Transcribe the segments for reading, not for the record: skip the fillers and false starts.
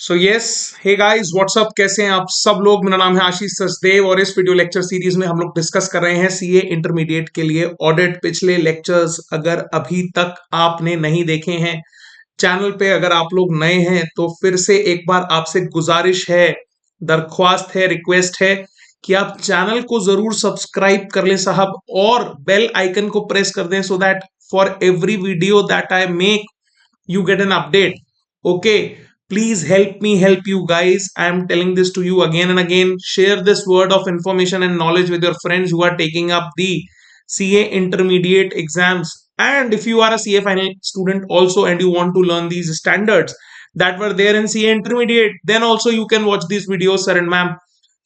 सो yes, hey guys, what's up, कैसे हैं आप सब लोग। मेरा नाम है आशीष सचदेव और इस वीडियो लेक्चर सीरीज में हम लोग डिस्कस कर रहे हैं सीए इंटरमीडिएट के लिए ऑडिट। पिछले लेक्चर्स अगर अभी तक आपने नहीं देखे हैं, चैनल पे अगर आप लोग नए हैं तो फिर से एक बार आपसे गुजारिश है, दरख्वास्त है, रिक्वेस्ट है कि आप चैनल को जरूर सब्सक्राइब कर लें साहब, और बेल आइकन को प्रेस कर दें so that for every video that I make you get an update. Okay, please help me help you guys. I am telling this to you again and again. Share this word of information and knowledge with your friends who are taking up the CA intermediate exams. And if you are a CA final student also and you want to learn these standards that were there in CA intermediate, then also you can watch these videos, sir and ma'am.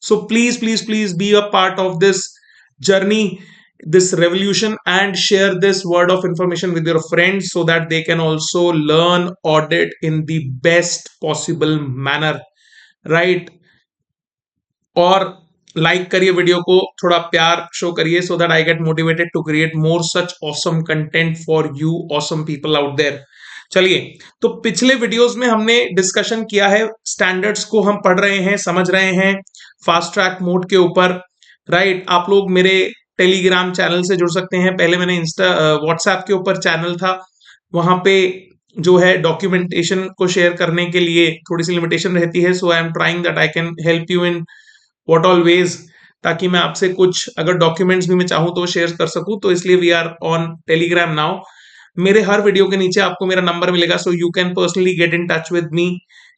So please be a part of this journey, this revolution, and share this word of information with your friends so that they can also learn audit in the best possible manner, right? और like करिए video को, थोड़ा प्यार show करिए so that I get motivated to create more such awesome content for you awesome people out there. चलिए, तो पिछले videos में हमने डिस्कशन किया है, स्टैंडर्ड्स को हम पढ़ रहे हैं, समझ रहे हैं फास्ट ट्रैक मोड के ऊपर, राइट? आप लोग मेरे टेलीग्राम चैनल से जुड़ सकते हैं। पहले मैंने व्हाट्सएप के ऊपर चैनल था, वहां पे जो है डॉक्यूमेंटेशन को शेयर करने के लिए थोड़ी सी लिमिटेशन रहती है। So I am trying that I can help you in what all ways, ताकि मैं आपसे कुछ अगर डॉक्यूमेंट्स भी मैं चाहूं तो शेयर कर सकूं। तो इसलिए we are on Telegram now. मेरे हर वीडियो के नीचे आपको मेरा नंबर मिलेगा, so you can personally get in touch with me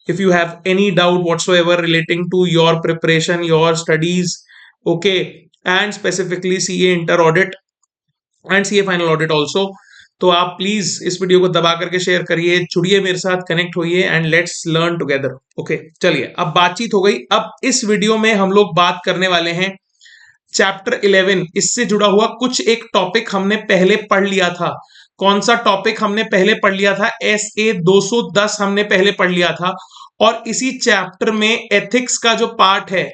if you have any doubt whatsoever relating to your preparation, your studies, okay, and specifically CA inter audit and CA final audit also. तो आप please इस video को दबा करके share करिए, जुड़िए मेरे साथ, कनेक्ट होइए and let's learn together. Okay, चलिए, अब बातचीत हो गई। अब इस वीडियो में हम लोग बात करने वाले हैं चैप्टर 11, इससे जुड़ा हुआ कुछ एक टॉपिक हमने पहले पढ़ लिया था। कौन सा टॉपिक हमने पहले पढ़ लिया था? SA 210 हमने पहले पढ़ लिया था, और इसी चैप्टर में एथिक्स का जो पार्ट है,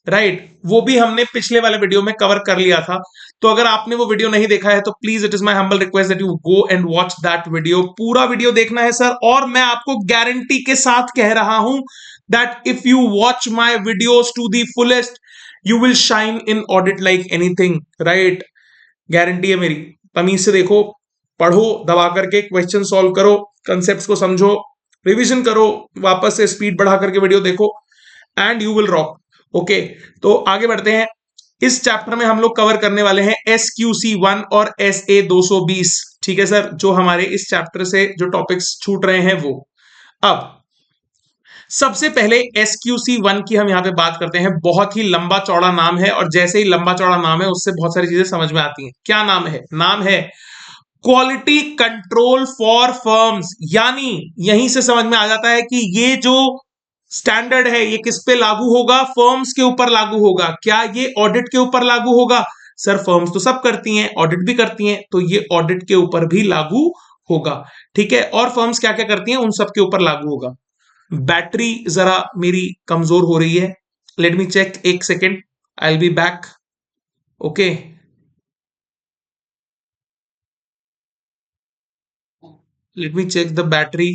राइट, वो भी हमने पिछले वाले वीडियो में कवर कर लिया था। तो अगर आपने वो वीडियो नहीं देखा है तो please it is my humble request that you go and watch that video. पूरा वीडियो देखना है सर, और मैं आपको गारंटी के साथ कह रहा हूं that if you watch my videos to the fullest you will shine in audit like anything, right? Guarantee है मेरी। तमीज से देखो, पढ़ो, दबा करके क्वेश्चन सॉल्व करो, कंसेप्ट को समझो, रिवीजन करो, वापस से स्पीड बढ़ा करके वीडियो देखो, and you will rock. Okay, तो आगे बढ़ते हैं। इस चैप्टर में हम लोग कवर करने वाले हैं SQC 1 और SA 220। ठीक है सर, जो हमारे इस चैप्टर से जो टॉपिक्स छूट रहे हैं वो। अब सबसे पहले SQC 1 की हम यहां पे बात करते हैं। बहुत ही लंबा चौड़ा नाम है, और जैसे ही लंबा चौड़ा नाम है उससे बहुत सारी चीजें समझ में आती हैं। क्या नाम है? नाम है क्वालिटी कंट्रोल फॉर फर्म्स। यानी यहीं से समझ में आ जाता है कि ये जो स्टैंडर्ड है ये किस पे लागू होगा? फर्म्स के ऊपर लागू होगा। क्या ये ऑडिट के ऊपर लागू होगा? सर, फर्म्स तो सब करती हैं, ऑडिट भी करती हैं, तो ये ऑडिट के ऊपर भी लागू होगा। ठीक है, और फर्म्स क्या क्या करती हैं उन सब के ऊपर लागू होगा। बैटरी जरा मेरी कमजोर हो रही है, लेट मी चेक, एक second, I will be back. Okay, let me check the battery.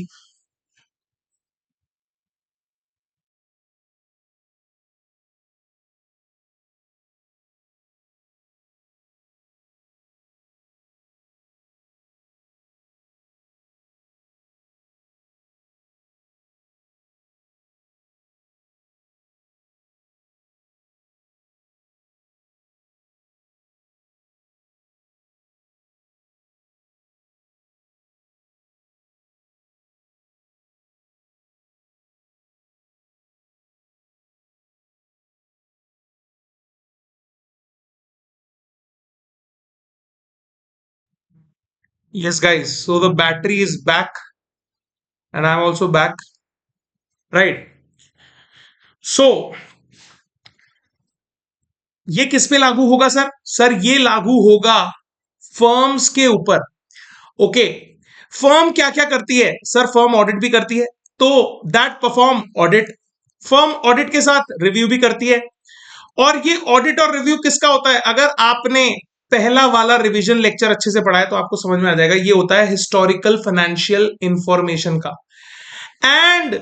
Yes guys, so the battery is back and I'm also back, right? So ये किस पे लागू होगा सर? सर, ये लागू होगा फर्म्स के ऊपर। ओके, फर्म क्या क्या करती है सर? फर्म ऑडिट भी करती है, तो that perform audit. Firm audit के साथ रिव्यू भी करती है, और ये ऑडिट और रिव्यू किसका होता है? अगर आपने पहला वाला रिवीजन लेक्चर अच्छे से पढ़ा है तो आपको समझ में आ जाएगा। ये होता है हिस्टोरिकल फाइनेंशियल इंफॉर्मेशन का। And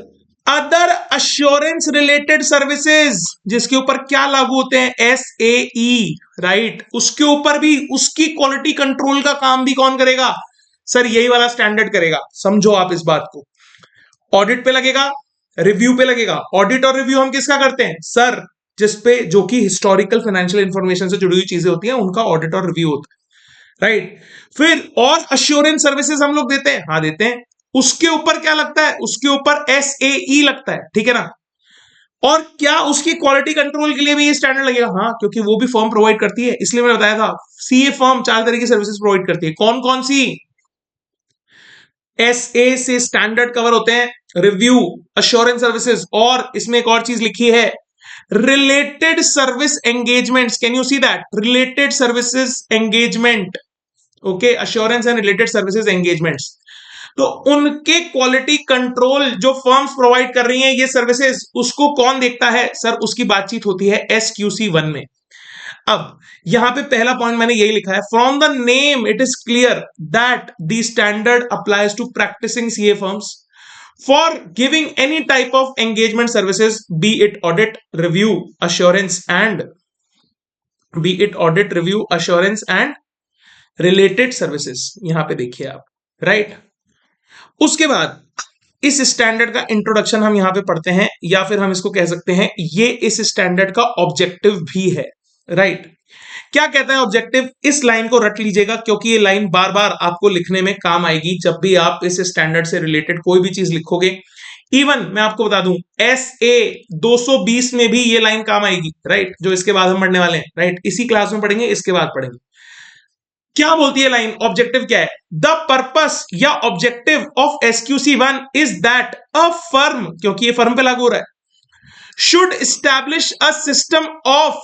other assurance related services, जिसके ऊपर क्या लागू होते हैं, SAE, राइट, उसके ऊपर भी उसकी क्वालिटी कंट्रोल का काम भी कौन करेगा, सर यही वाला स्टैंडर्ड करेगा। समझो आप इस बात को, ऑडिट पे लगेगा, रिव्यू पे लगेगा। ऑडिट और रिव्यू हम किसका करते हैं, सर जिसपे जो कि हिस्टोरिकल फाइनेंशियल इंफॉर्मेशन से जुड़ी हुई चीजें होती हैं उनका ऑडिट और रिव्यू होता है, राइट। फिर और अश्योरेंस सर्विसेज हम लोग देते हैं, हाँ देते हैं, उसके ऊपर क्या लगता है, उसके ऊपर SAE लगता है, ठीक है ना। और क्या उसकी क्वालिटी कंट्रोल के लिए भी ये स्टैंडर्ड लगेगा, हाँ, क्योंकि वो भी फर्म प्रोवाइड करती है, इसलिए मैंने बताया था CA फर्म 4 तरह की सर्विसेज प्रोवाइड करती है। कौन कौन सी, SA से स्टैंडर्ड कवर होते हैं, रिव्यू, अश्योरेंस सर्विसेज, और इसमें एक और चीज लिखी है, related service engagements. Can you see that, related services engagement, okay, assurance and related services engagements. तो उनके क्वालिटी कंट्रोल जो फर्म्स प्रोवाइड कर रही हैं ये सर्विसेज, उसको कौन देखता है, सर उसकी बातचीत होती है SQC1 में। अब यहां पे पहला पॉइंट मैंने यही लिखा है, from the name it is clear that the standard applies to practicing CA firms for giving any type of engagement services, be it audit, review, assurance and related services. यहां पे देखिए आप, राइट। उसके बाद इस स्टैंडर्ड का introduction हम यहां पे पढ़ते हैं, या फिर हम इसको कह सकते हैं ये इस स्टैंडर्ड का ऑब्जेक्टिव भी है, राइट। क्या कहता है ऑब्जेक्टिव, इस लाइन को रट लीजिएगा क्योंकि ये लाइन बार बार आपको लिखने में काम आएगी जब भी आप इस स्टैंडर्ड से रिलेटेड कोई भी चीज लिखोगे। इवन मैं आपको बता दूं SA 220 में भी ये लाइन काम आएगी, राइट, जो इसके बाद हम पढ़ने वाले हैं, राइट, इसी क्लास में पढ़ेंगे, इसके बाद पढ़ेंगे। क्या बोलती है लाइन, ऑब्जेक्टिव क्या है, द पर्पस या objective of SQC1 is that a firm, क्योंकि ये फर्म पे लागू हो रहा है, should establish a system of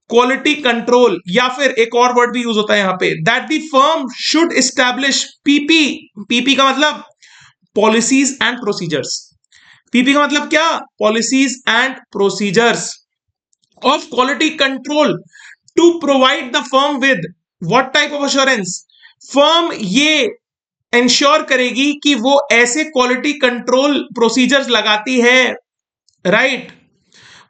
quality control, या फिर एक और वर्ड भी यूज होता है यहां पे, that the firm should establish PP का मतलब पॉलिसीज एंड प्रोसीजर्स, PP का मतलब क्या, policies and procedures of quality control to provide the firm with what type of assurance, firm ये इंश्योर करेगी कि वो ऐसे क्वालिटी कंट्रोल प्रोसीजर्स लगाती है, राइट,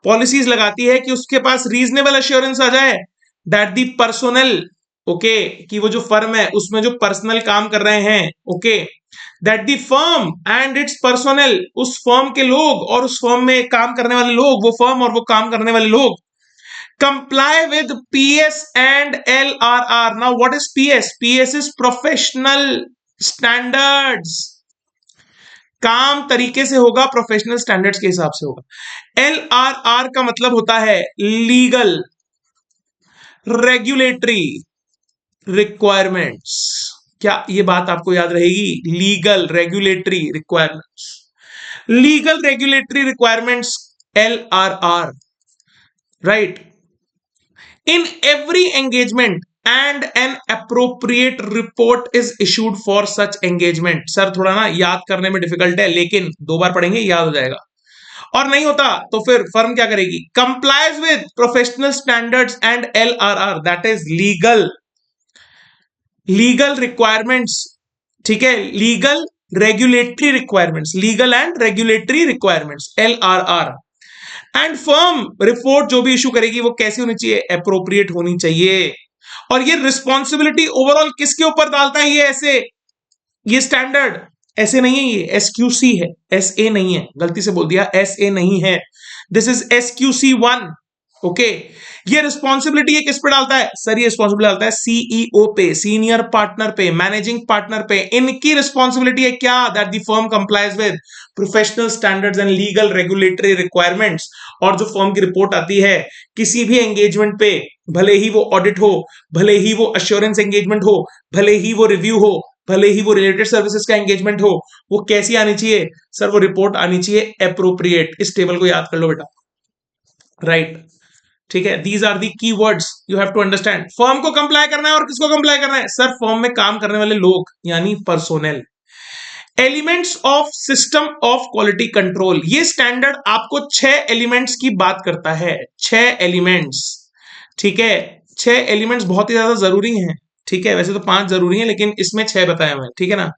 पॉलिसीज लगाती है कि उसके पास रीजनेबल अश्योरेंस आ जाए दैट दी पर्सनल, ओके, कि वो जो फर्म है उसमें जो पर्सनल काम कर रहे हैं, okay, that the firm and it's personal, उस फर्म के लोग और उस फर्म में काम करने वाले लोग, वो फर्म और वो काम करने वाले लोग comply with PS and LRR. Now what is PS? PS is professional standards. काम तरीके से होगा, प्रोफेशनल स्टैंडर्ड्स के हिसाब से होगा। LRR का मतलब होता है लीगल रेगुलेटरी रिक्वायरमेंट्स। क्या ये बात आपको याद रहेगी, legal regulatory requirements, legal regulatory requirements, LRR, right. In every engagement and an appropriate report is issued for such engagement. Sir थोड़ा ना याद करने में डिफिकल्ट है, लेकिन 2 बार पढ़ेंगे याद हो जाएगा। और नहीं होता तो फिर फर्म क्या करेगी, complies with professional standards and LRR, that is legal requirements, ठीक है, legal regulatory requirements, legal and regulatory requirements, LRR। And firm report जो भी इशू करेगी वो कैसी होनी चाहिए, एप्रोप्रिएट होनी चाहिए। और ये रिस्पॉन्सिबिलिटी ओवरऑल किसके ऊपर डालता है, ये ऐसे, ये स्टैंडर्ड ऐसे नहीं है, ये SQC है, SA नहीं है, गलती से बोल दिया, SA नहीं है, दिस इज SQC1, ओके। ये रिस्पॉन्सिबिलिटी ये किस पे डालता है, सर ये रिस्पॉन्सिबिलिटी डालता है CEO पे, सीनियर पार्टनर पे, मैनेजिंग पार्टनर पे। इनकी रिस्पॉन्सिबिलिटी है क्या, that the firm complies with professional standards and legal regulatory requirements. और जो फर्म की रिपोर्ट आती है किसी भी एंगेजमेंट पे, भले ही वो ऑडिट हो, भले ही वो अश्योरेंस एंगेजमेंट हो, भले ही वो रिव्यू हो, भले ही वो रिलेटेड सर्विसेज का एंगेजमेंट हो, वो कैसी आनी चाहिए, सर वो रिपोर्ट आनी चाहिए एप्रोप्रिएट। इस टेबल को याद कर लो बेटा, राइट, ठीक है। These are the key words you have to understand. Firm को कंप्लाई करना है, और किसको कंप्लाई करना है, सर फर्म में काम करने वाले लोग यानी personnel. Elements of system of quality control, ये स्टैंडर्ड आपको 6 एलिमेंट्स की बात करता है, 6 एलिमेंट्स, ठीक है। 6 एलिमेंट्स बहुत ही ज्यादा जरूरी हैं, ठीक है, वैसे तो 5 जरूरी हैं लेकिन इसमें 6 बताए हुए हैं, ठीक है ना,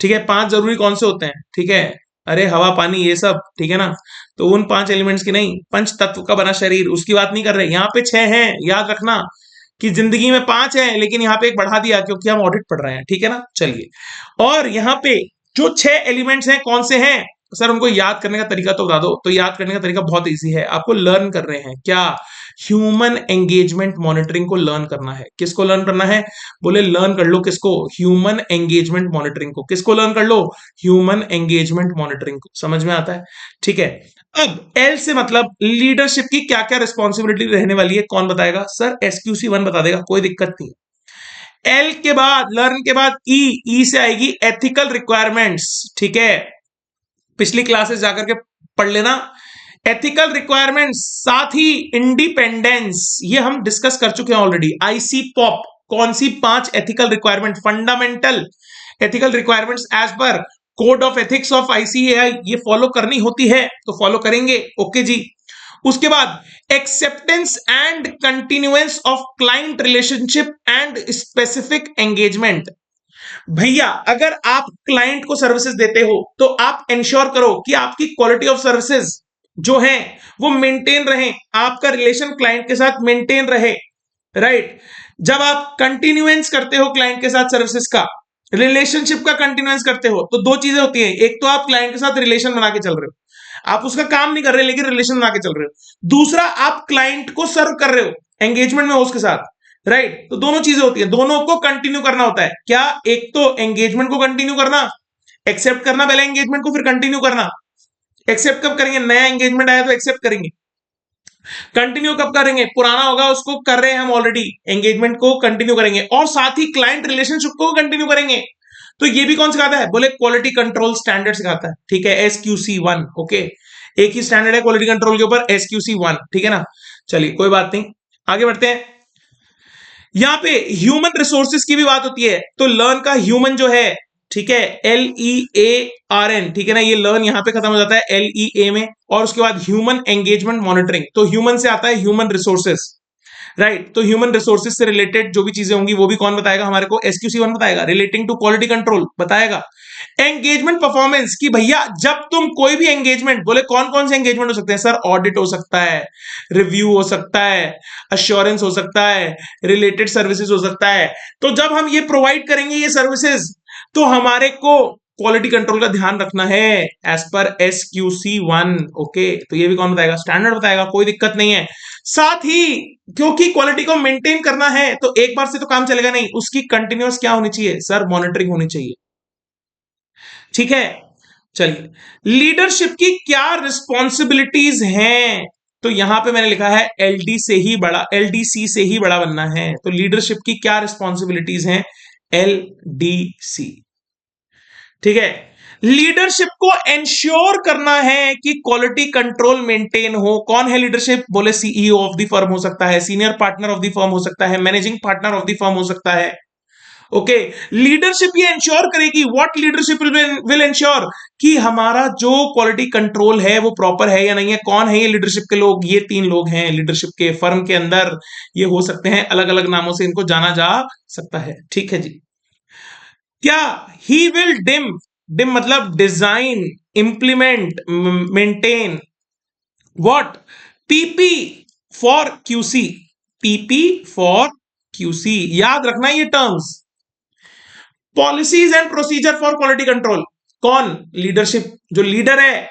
ठीक है। 5 जरूरी कौन से होते हैं, ठीक है, अरे हवा पानी ये सब, ठीक है ना। तो उन 5 एलिमेंट्स की नहीं, पंच तत्व का बना शरीर, उसकी बात नहीं कर रहे। यहाँ पे 6 हैं, याद रखना कि जिंदगी में 5 है, लेकिन यहाँ पे एक बढ़ा दिया क्योंकि हम ऑडिट पढ़ रहे हैं, ठीक है ना। चलिए, और यहाँ पे जो 6 एलिमेंट्स हैं कौन से हैं सर, उनको याद करने का तरीका तो बता दो। तो याद करने का तरीका बहुत इजी है, आपको लर्न कर रहे हैं क्या, ह्यूमन एंगेजमेंट मॉनिटरिंग को लर्न करना है। किसको लर्न करना है, बोले लर्न कर लो किसको, ह्यूमन एंगेजमेंट मॉनिटरिंग को। किसको लर्न कर लो, ह्यूमन एंगेजमेंट मॉनिटरिंग को। समझ में आता है, ठीक है। अब एल से मतलब लीडरशिप की क्या क्या रिस्पॉन्सिबिलिटी रहने वाली है, कौन बताएगा सर, SQC1 बता देगा, कोई दिक्कत नहीं। एल के बाद, लर्न के बाद ई से आएगी एथिकल रिक्वायरमेंट्स, ठीक है। पिछली क्लासेस जाकर के पढ़ लेना। एथिकल रिक्वायरमेंट्स, साथ ही इंडिपेंडेंस, ये हम डिस्कस कर चुके हैं ऑलरेडी। आईसी पॉप, कौन सी 5 ethical requirement, fundamental ethical requirements as per code of ethics of ICAI, ये फॉलो करनी होती है तो फॉलो करेंगे, ओके जी। उसके बाद acceptance and continuance of client relationship and specific engagement. भैया अगर आप क्लाइंट को सर्विसेज देते हो तो आप इंश्योर करो कि आपकी क्वालिटी ऑफ सर्विसेज जो है वो मेंटेन रहे, आपका रिलेशन क्लाइंट के साथ मेंटेन रहे, राइट। जब आप कंटिन्यूएंस करते हो क्लाइंट के साथ सर्विसेज का, रिलेशनशिप का कंटिन्यूएंस करते हो, तो 2 चीजें होती हैं। एक तो आप क्लाइंट के साथ रिलेशन बना के चल रहे हो, आप उसका काम नहीं कर रहे लेकिन रिलेशन बना के चल रहे हो। दूसरा, आप क्लाइंट को सर्व कर रहे हो, एंगेजमेंट में हो उसके साथ, राइट। तो दोनों चीजें होती है, दोनों को कंटिन्यू करना होता है। क्या, एक तो एंगेजमेंट को कंटिन्यू करना, एक्सेप्ट करना पहले एंगेजमेंट को, फिर कंटिन्यू करना। एक्सेप्ट कब करेंगे, नया एंगेजमेंट आया तो एक्सेप्ट करेंगे। कंटिन्यू कब करेंगे, पुराना होगा उसको कर रहे हैं हम ऑलरेडी, एंगेजमेंट को कंटिन्यू करेंगे, और साथ ही क्लाइंट रिलेशनशिप को कंटिन्यू करेंगे। तो ये भी कौन सिखाता है, बोले क्वालिटी कंट्रोल स्टैंडर्ड सिखाता है, ठीक है, SQC1, ओके। एक ही स्टैंडर्ड है क्वालिटी कंट्रोल के ऊपर, SQC1, ठीक है ना। चलिए कोई बात नहीं, आगे बढ़ते हैं। यहां पे ह्यूमन रिसोर्सेज की भी बात होती है, तो लर्न का ह्यूमन जो है, ठीक है, LEARN, ठीक है ना, ये लर्न यहां पे खत्म हो जाता है LEA में, और उसके बाद ह्यूमन एंगेजमेंट मॉनिटरिंग, तो ह्यूमन से आता है ह्यूमन रिसोर्सेज, राइट। तो ह्यूमन रिसोर्सेज से रिलेटेड जो भी चीजें होंगी वो भी कौन बताएगा हमारे को, SQC1 बताएगा, रिलेटिंग टू क्वालिटी कंट्रोल बताएगा। एंगेजमेंट परफॉर्मेंस की भैया जब तुम कोई भी एंगेजमेंट, बोले कौन कौन से एंगेजमेंट हो सकते हैं सर, ऑडिट हो सकता है, रिव्यू हो सकता है, अश्योरेंस हो सकता है, रिलेटेड सर्विसेज हो सकता है। तो जब हम ये प्रोवाइड करेंगे ये सर्विसेज, तो हमारे को क्वालिटी कंट्रोल का ध्यान रखना है एज पर SQC1, ओके। तो ये भी कौन बताएगा, स्टैंडर्ड बताएगा, कोई दिक्कत नहीं है। साथ ही क्योंकि क्वालिटी को मेंटेन करना है तो एक बार से तो काम चलेगा नहीं, उसकी कंटिन्यूअस क्या होनी चाहिए सर, मॉनिटरिंग होनी चाहिए, ठीक है। चलिए, लीडरशिप की क्या रिस्पॉन्सिबिलिटीज हैं, तो यहां पे मैंने लिखा है LDC से ही बड़ा बनना है। तो लीडरशिप की क्या रिस्पॉन्सिबिलिटीज हैं, LDC, ठीक है। लीडरशिप को एंश्योर करना है कि क्वालिटी कंट्रोल मेंटेन हो। कौन है लीडरशिप, बोले CEO ऑफ द फर्म हो सकता है, senior partner of the firm हो सकता है, managing partner of the firm हो सकता है, ओके। लीडरशिप ये इंश्योर करेगी, व्हाट लीडरशिप विल इंश्योर, कि हमारा जो क्वालिटी कंट्रोल है वो प्रॉपर है या नहीं है। कौन है ये लीडरशिप के लोग, ये 3 लोग हैं लीडरशिप के फर्म के अंदर, ये हो सकते हैं अलग अलग नामों से इनको जाना जा सकता है, ठीक है जी। क्या, ही विल डिम मतलब design, implement, maintain, what, PP for QC, PP for QC, याद रखना ये terms. Policies and procedure for quality control, कौन, लीडरशिप, जो लीडर है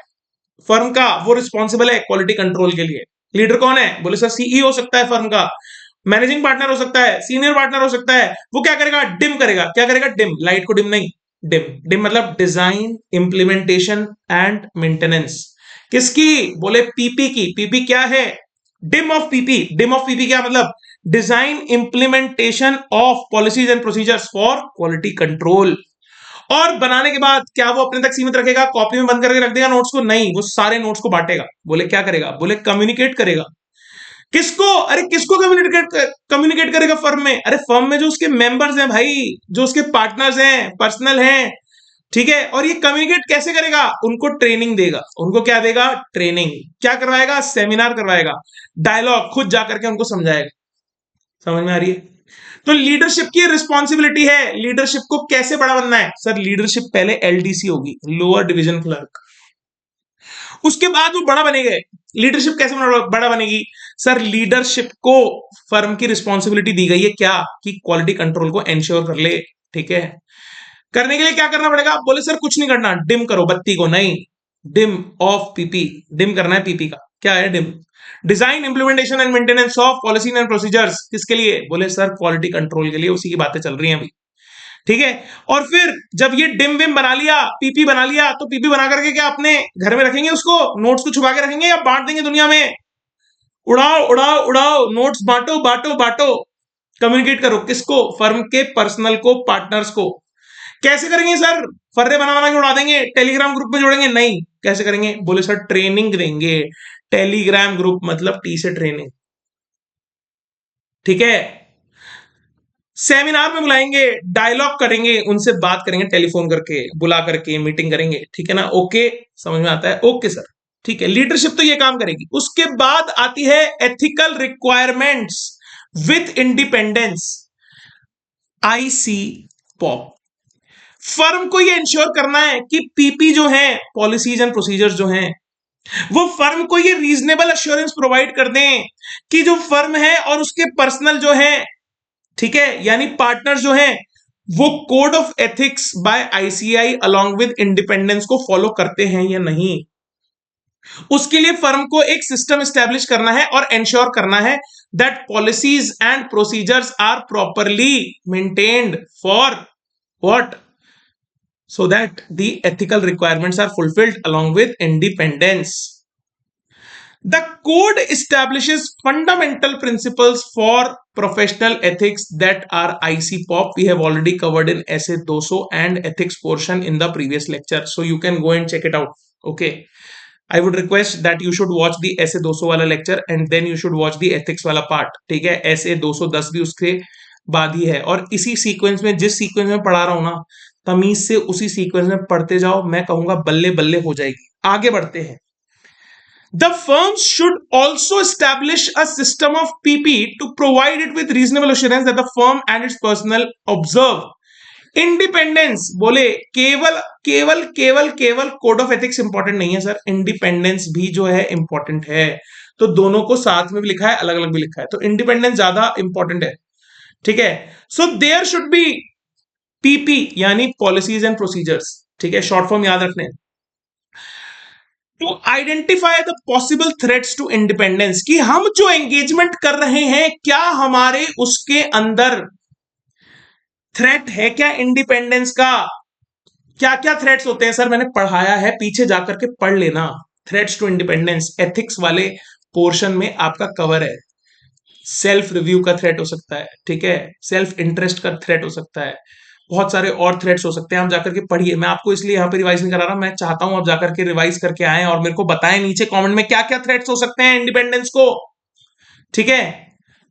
फर्म का वो रिस्पॉन्सिबल है क्वालिटी कंट्रोल के लिए। लीडर कौन है, बोले सर CEO हो सकता है फर्म का, मैनेजिंग पार्टनर हो सकता है, सीनियर पार्टनर हो सकता है। वो क्या करेगा, डिम करेगा। क्या करेगा, डिम, लाइट को डिम नहीं, डिम मतलब डिजाइन, इंप्लीमेंटेशन एंड मेंटेनेंस। किसकी, बोले PP की। PP क्या है, डिम ऑफ PP क्या मतलब, design implementation of policies and procedures for quality control. और बनाने के बाद क्या वो अपने तक सीमित रखेगा, कॉपी में बंद करके रख देगा नोट्स को, नहीं, वो सारे नोट्स को बांटेगा। बोले क्या करेगा, बोले कम्युनिकेट करेगा। किसको, अरे किसको कम्युनिकेट करेगा फर्म में, अरे फर्म में जो उसके मेंबर्स हैं भाई, जो उसके पार्टनर्स हैं, पर्सनल हैं, ठीक है। और ये कम्युनिकेट कैसे करेगा, उनको ट्रेनिंग देगा। उनको क्या देगा, ट्रेनिंग। क्या करवाएगा, सेमिनार करवाएगा, डायलॉग, खुद जाकर के उनको समझाएगा। समझ में आ रही है। तो लीडरशिप की रिस्पॉन्सिबिलिटी है, लीडरशिप को कैसे बड़ा बनना है सर, लीडरशिप पहले LDC होगी, लोअर डिवीजन क्लर्क, उसके बाद वो बड़ा बनेगा। लीडरशिप कैसे बड़ा बनेगी सर? लीडरशिप को फर्म की रिस्पॉन्सिबिलिटी दी गई है क्या, कि क्वालिटी कंट्रोल को एंश्योर कर ले। ठीक है, करने के लिए क्या करना पड़ेगा? बोले सर कुछ नहीं करना, डिम करो बत्ती को। नहीं, डिम ऑफ पीपी, डिम करना है पीपी का। क्या है dim? Design, implementation and maintenance of policy and procedures. किसके लिए? बोले सर क्वालिटी कंट्रोल के लिए, उसी की बातें चल रही हैं अभी। ठीक है, और फिर जब ये डिम विम बना लिया, पीपी बना लिया, तो पीपी बना करके क्या अपने घर में रखेंगे उसको, नोट्स को छुपा के रखेंगे, या बांट देंगे दुनिया में? उड़ाओ उड़ाओ उड़ाओ, नोट्स बांटो बांटो बांटो। कम्युनिकेट करो किसको? फर्म के पर्सनल को, पार्टनर्स को। कैसे करेंगे सर? फर्रे बना बना के उड़ा देंगे, टेलीग्राम ग्रुप में जोड़ेंगे? नहीं, कैसे करेंगे? बोले सर ट्रेनिंग देंगे। टेलीग्राम ग्रुप मतलब टी से ट्रेनिंग। ठीक है, सेमिनार में बुलाएंगे, डायलॉग करेंगे, उनसे बात करेंगे, टेलीफोन करके बुला करके मीटिंग करेंगे। ठीक है ना? ओके, समझ में आता है? ओके सर, ठीक है। लीडरशिप तो ये काम करेगी। उसके बाद आती है ethical requirements with independence, IC pop. Firm को ये इंश्योर करना है कि पीपी जो है, पॉलिसीज एंड प्रोसीजर्स जो हैं, वो फर्म को ये रीजनेबल अश्योरेंस प्रोवाइड कर दें कि जो फर्म है और उसके पर्सनल जो है, ठीक है, यानी पार्टनर जो हैं, वो code of ethics by ICAI along with independence को फॉलो करते हैं या नहीं। उसके लिए फर्म को एक सिस्टम एस्टेब्लिश करना है और एंश्योर करना है that policies and procedures are properly maintained for what, so that the ethical requirements are fulfilled along with independence. The code establishes fundamental principles for professional ethics that are ICPOP. We have already covered in essay 200 and ethics portion in the previous lecture, so you can go and check it out. Okay, I would request that you should watch the essay 200 वाला lecture and then you should watch the ethics वाला part. ठीक है, essay 210 भी उसके बाद ही है, और इसी सीक्वेंस में, जिस सीक्वेंस में पढ़ा रहा हूं ना, तमीज से उसी सीक्वेंस में पढ़ते जाओ। मैं कहूंगा बल्ले बल्ले हो जाएगी। आगे बढ़ते हैं। The firms should also establish a system of PP to provide it with reasonable assurance that the firm and its personnel observe independence. बोले केवल केवल केवल केवल कोड ऑफ एथिक्स इंपॉर्टेंट नहीं है सर, इंडिपेंडेंस भी जो है इंपॉर्टेंट है। तो दोनों को साथ में भी लिखा है, अलग अलग भी लिखा है, तो इंडिपेंडेंस ज्यादा इंपॉर्टेंट है। ठीक है, so there should be PP यानी पॉलिसीज एंड प्रोसीजर्स। ठीक है, शॉर्ट फॉर्म याद रखने। To identify the possible threats to independence, कि हम जो एंगेजमेंट कर रहे हैं, क्या हमारे उसके अंदर थ्रेट है क्या इंडिपेंडेंस का? क्या क्या थ्रेट्स होते हैं सर? मैंने पढ़ाया है, पीछे जाकर के पढ़ लेना। थ्रेट्स टू इंडिपेंडेंस एथिक्स वाले पोर्शन में आपका कवर है। सेल्फ रिव्यू का थ्रेट हो सकता है, ठीक है, सेल्फ इंटरेस्ट का थ्रेट हो सकता है, बहुत सारे और थ्रेट्स हो सकते हैं। आप जाकर के पढ़िए, मैं आपको इसलिए यहाँ पे रिवाइज नहीं करा रहा, मैं चाहता हूं आप जाकर के रिवाइज करके आए और मेरे को बताएं नीचे कमेंट में क्या क्या थ्रेट्स हो सकते हैं इंडिपेंडेंस को। ठीक है,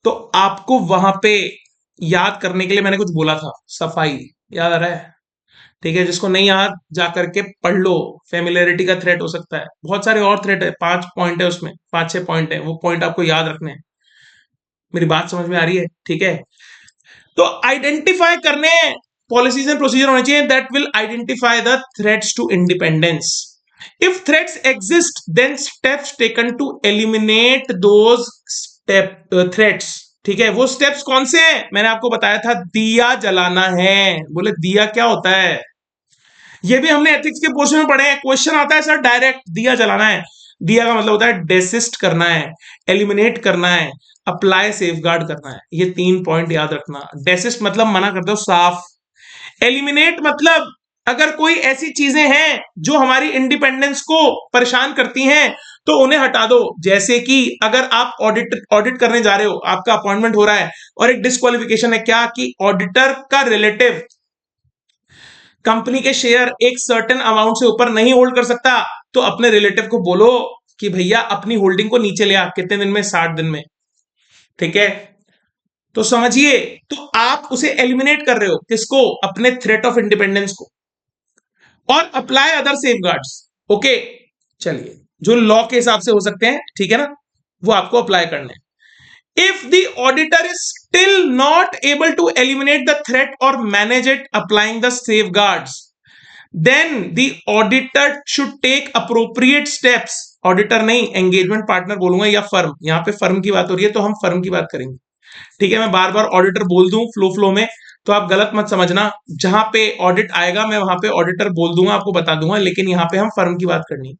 तो आपको वहां पे याद करने के लिए मैंने कुछ बोला था, सफाई याद आ रहा है? ठीक है, जिसको नहीं याद जाकर के पढ़ लो। फेमिलियरिटी का थ्रेट हो सकता है, बहुत सारे और थ्रेट है, 5 पॉइंट है उसमें, 5-6 पॉइंट है, वो पॉइंट आपको याद रखने हैं। मेरी बात समझ में आ रही है? ठीक है, तो आइडेंटिफाई करने पॉलिसीज एंड प्रोसीजर होने चाहिए that will identify the threats to independence. If threats exist then steps taken to eliminate those threats. ठीक है, वो स्टेप्स कौन से हैं? मैंने आपको बताया था, दिया जलाना है। बोले दिया क्या होता है? ये भी हमने एथिक्स के पोर्शन में पढ़े हैं। क्वेश्चन आता है सर डायरेक्ट, दिया जलाना है। दिया का मतलब होता है डेसिस्ट करना है, एलिमिनेट करना है, अप्लाई सेफगार्ड करना है। ये 3 पॉइंट याद रखना। डेसिस्ट मतलब मना कर दो, साफ। एलिमिनेट मतलब अगर कोई ऐसी चीजें हैं जो हमारी इंडिपेंडेंस को परेशान करती हैं तो उन्हें हटा दो। जैसे कि अगर आप ऑडिट करने जा रहे हो, आपका अपॉइंटमेंट हो रहा है और एक डिस्क्वालिफिकेशन है, क्या कि ऑडिटर का रिलेटिव कंपनी के शेयर एक सर्टेन अमाउंट से ऊपर नहीं होल्ड कर सकता, तो अपने रिलेटिव को बोलो कि भैया अपनी होल्डिंग को नीचे ले आ। कितने दिन में? 60 दिन में। ठीक है, तो समझिए, तो आप उसे एलिमिनेट कर रहे हो, किसको? अपने थ्रेट ऑफ इंडिपेंडेंस को। और अप्लाई अदर सेफगार्ड्स। ओके, चलिए, जो लॉ के हिसाब से हो सकते हैं, ठीक है ना, वो आपको अप्लाई करने हैं। If the auditor is still not able to eliminate the threat or manage it applying the safeguards, then the auditor should take appropriate steps, auditor नहीं एंगेजमेंट पार्टनर बोलूंगा या फर्म, यहां पे फर्म की बात हो रही है तो हम फर्म की बात करेंगे, ठीक है। मैं बार बार ऑडिटर बोल दूं फ्लो में तो आप गलत मत समझना, जहां पे ऑडिट आएगा मैं वहां पे ऑडिटर बोल दूंगा, आपको बता दूंगा, लेकिन यहां पे हम फर्म की बात करनी है।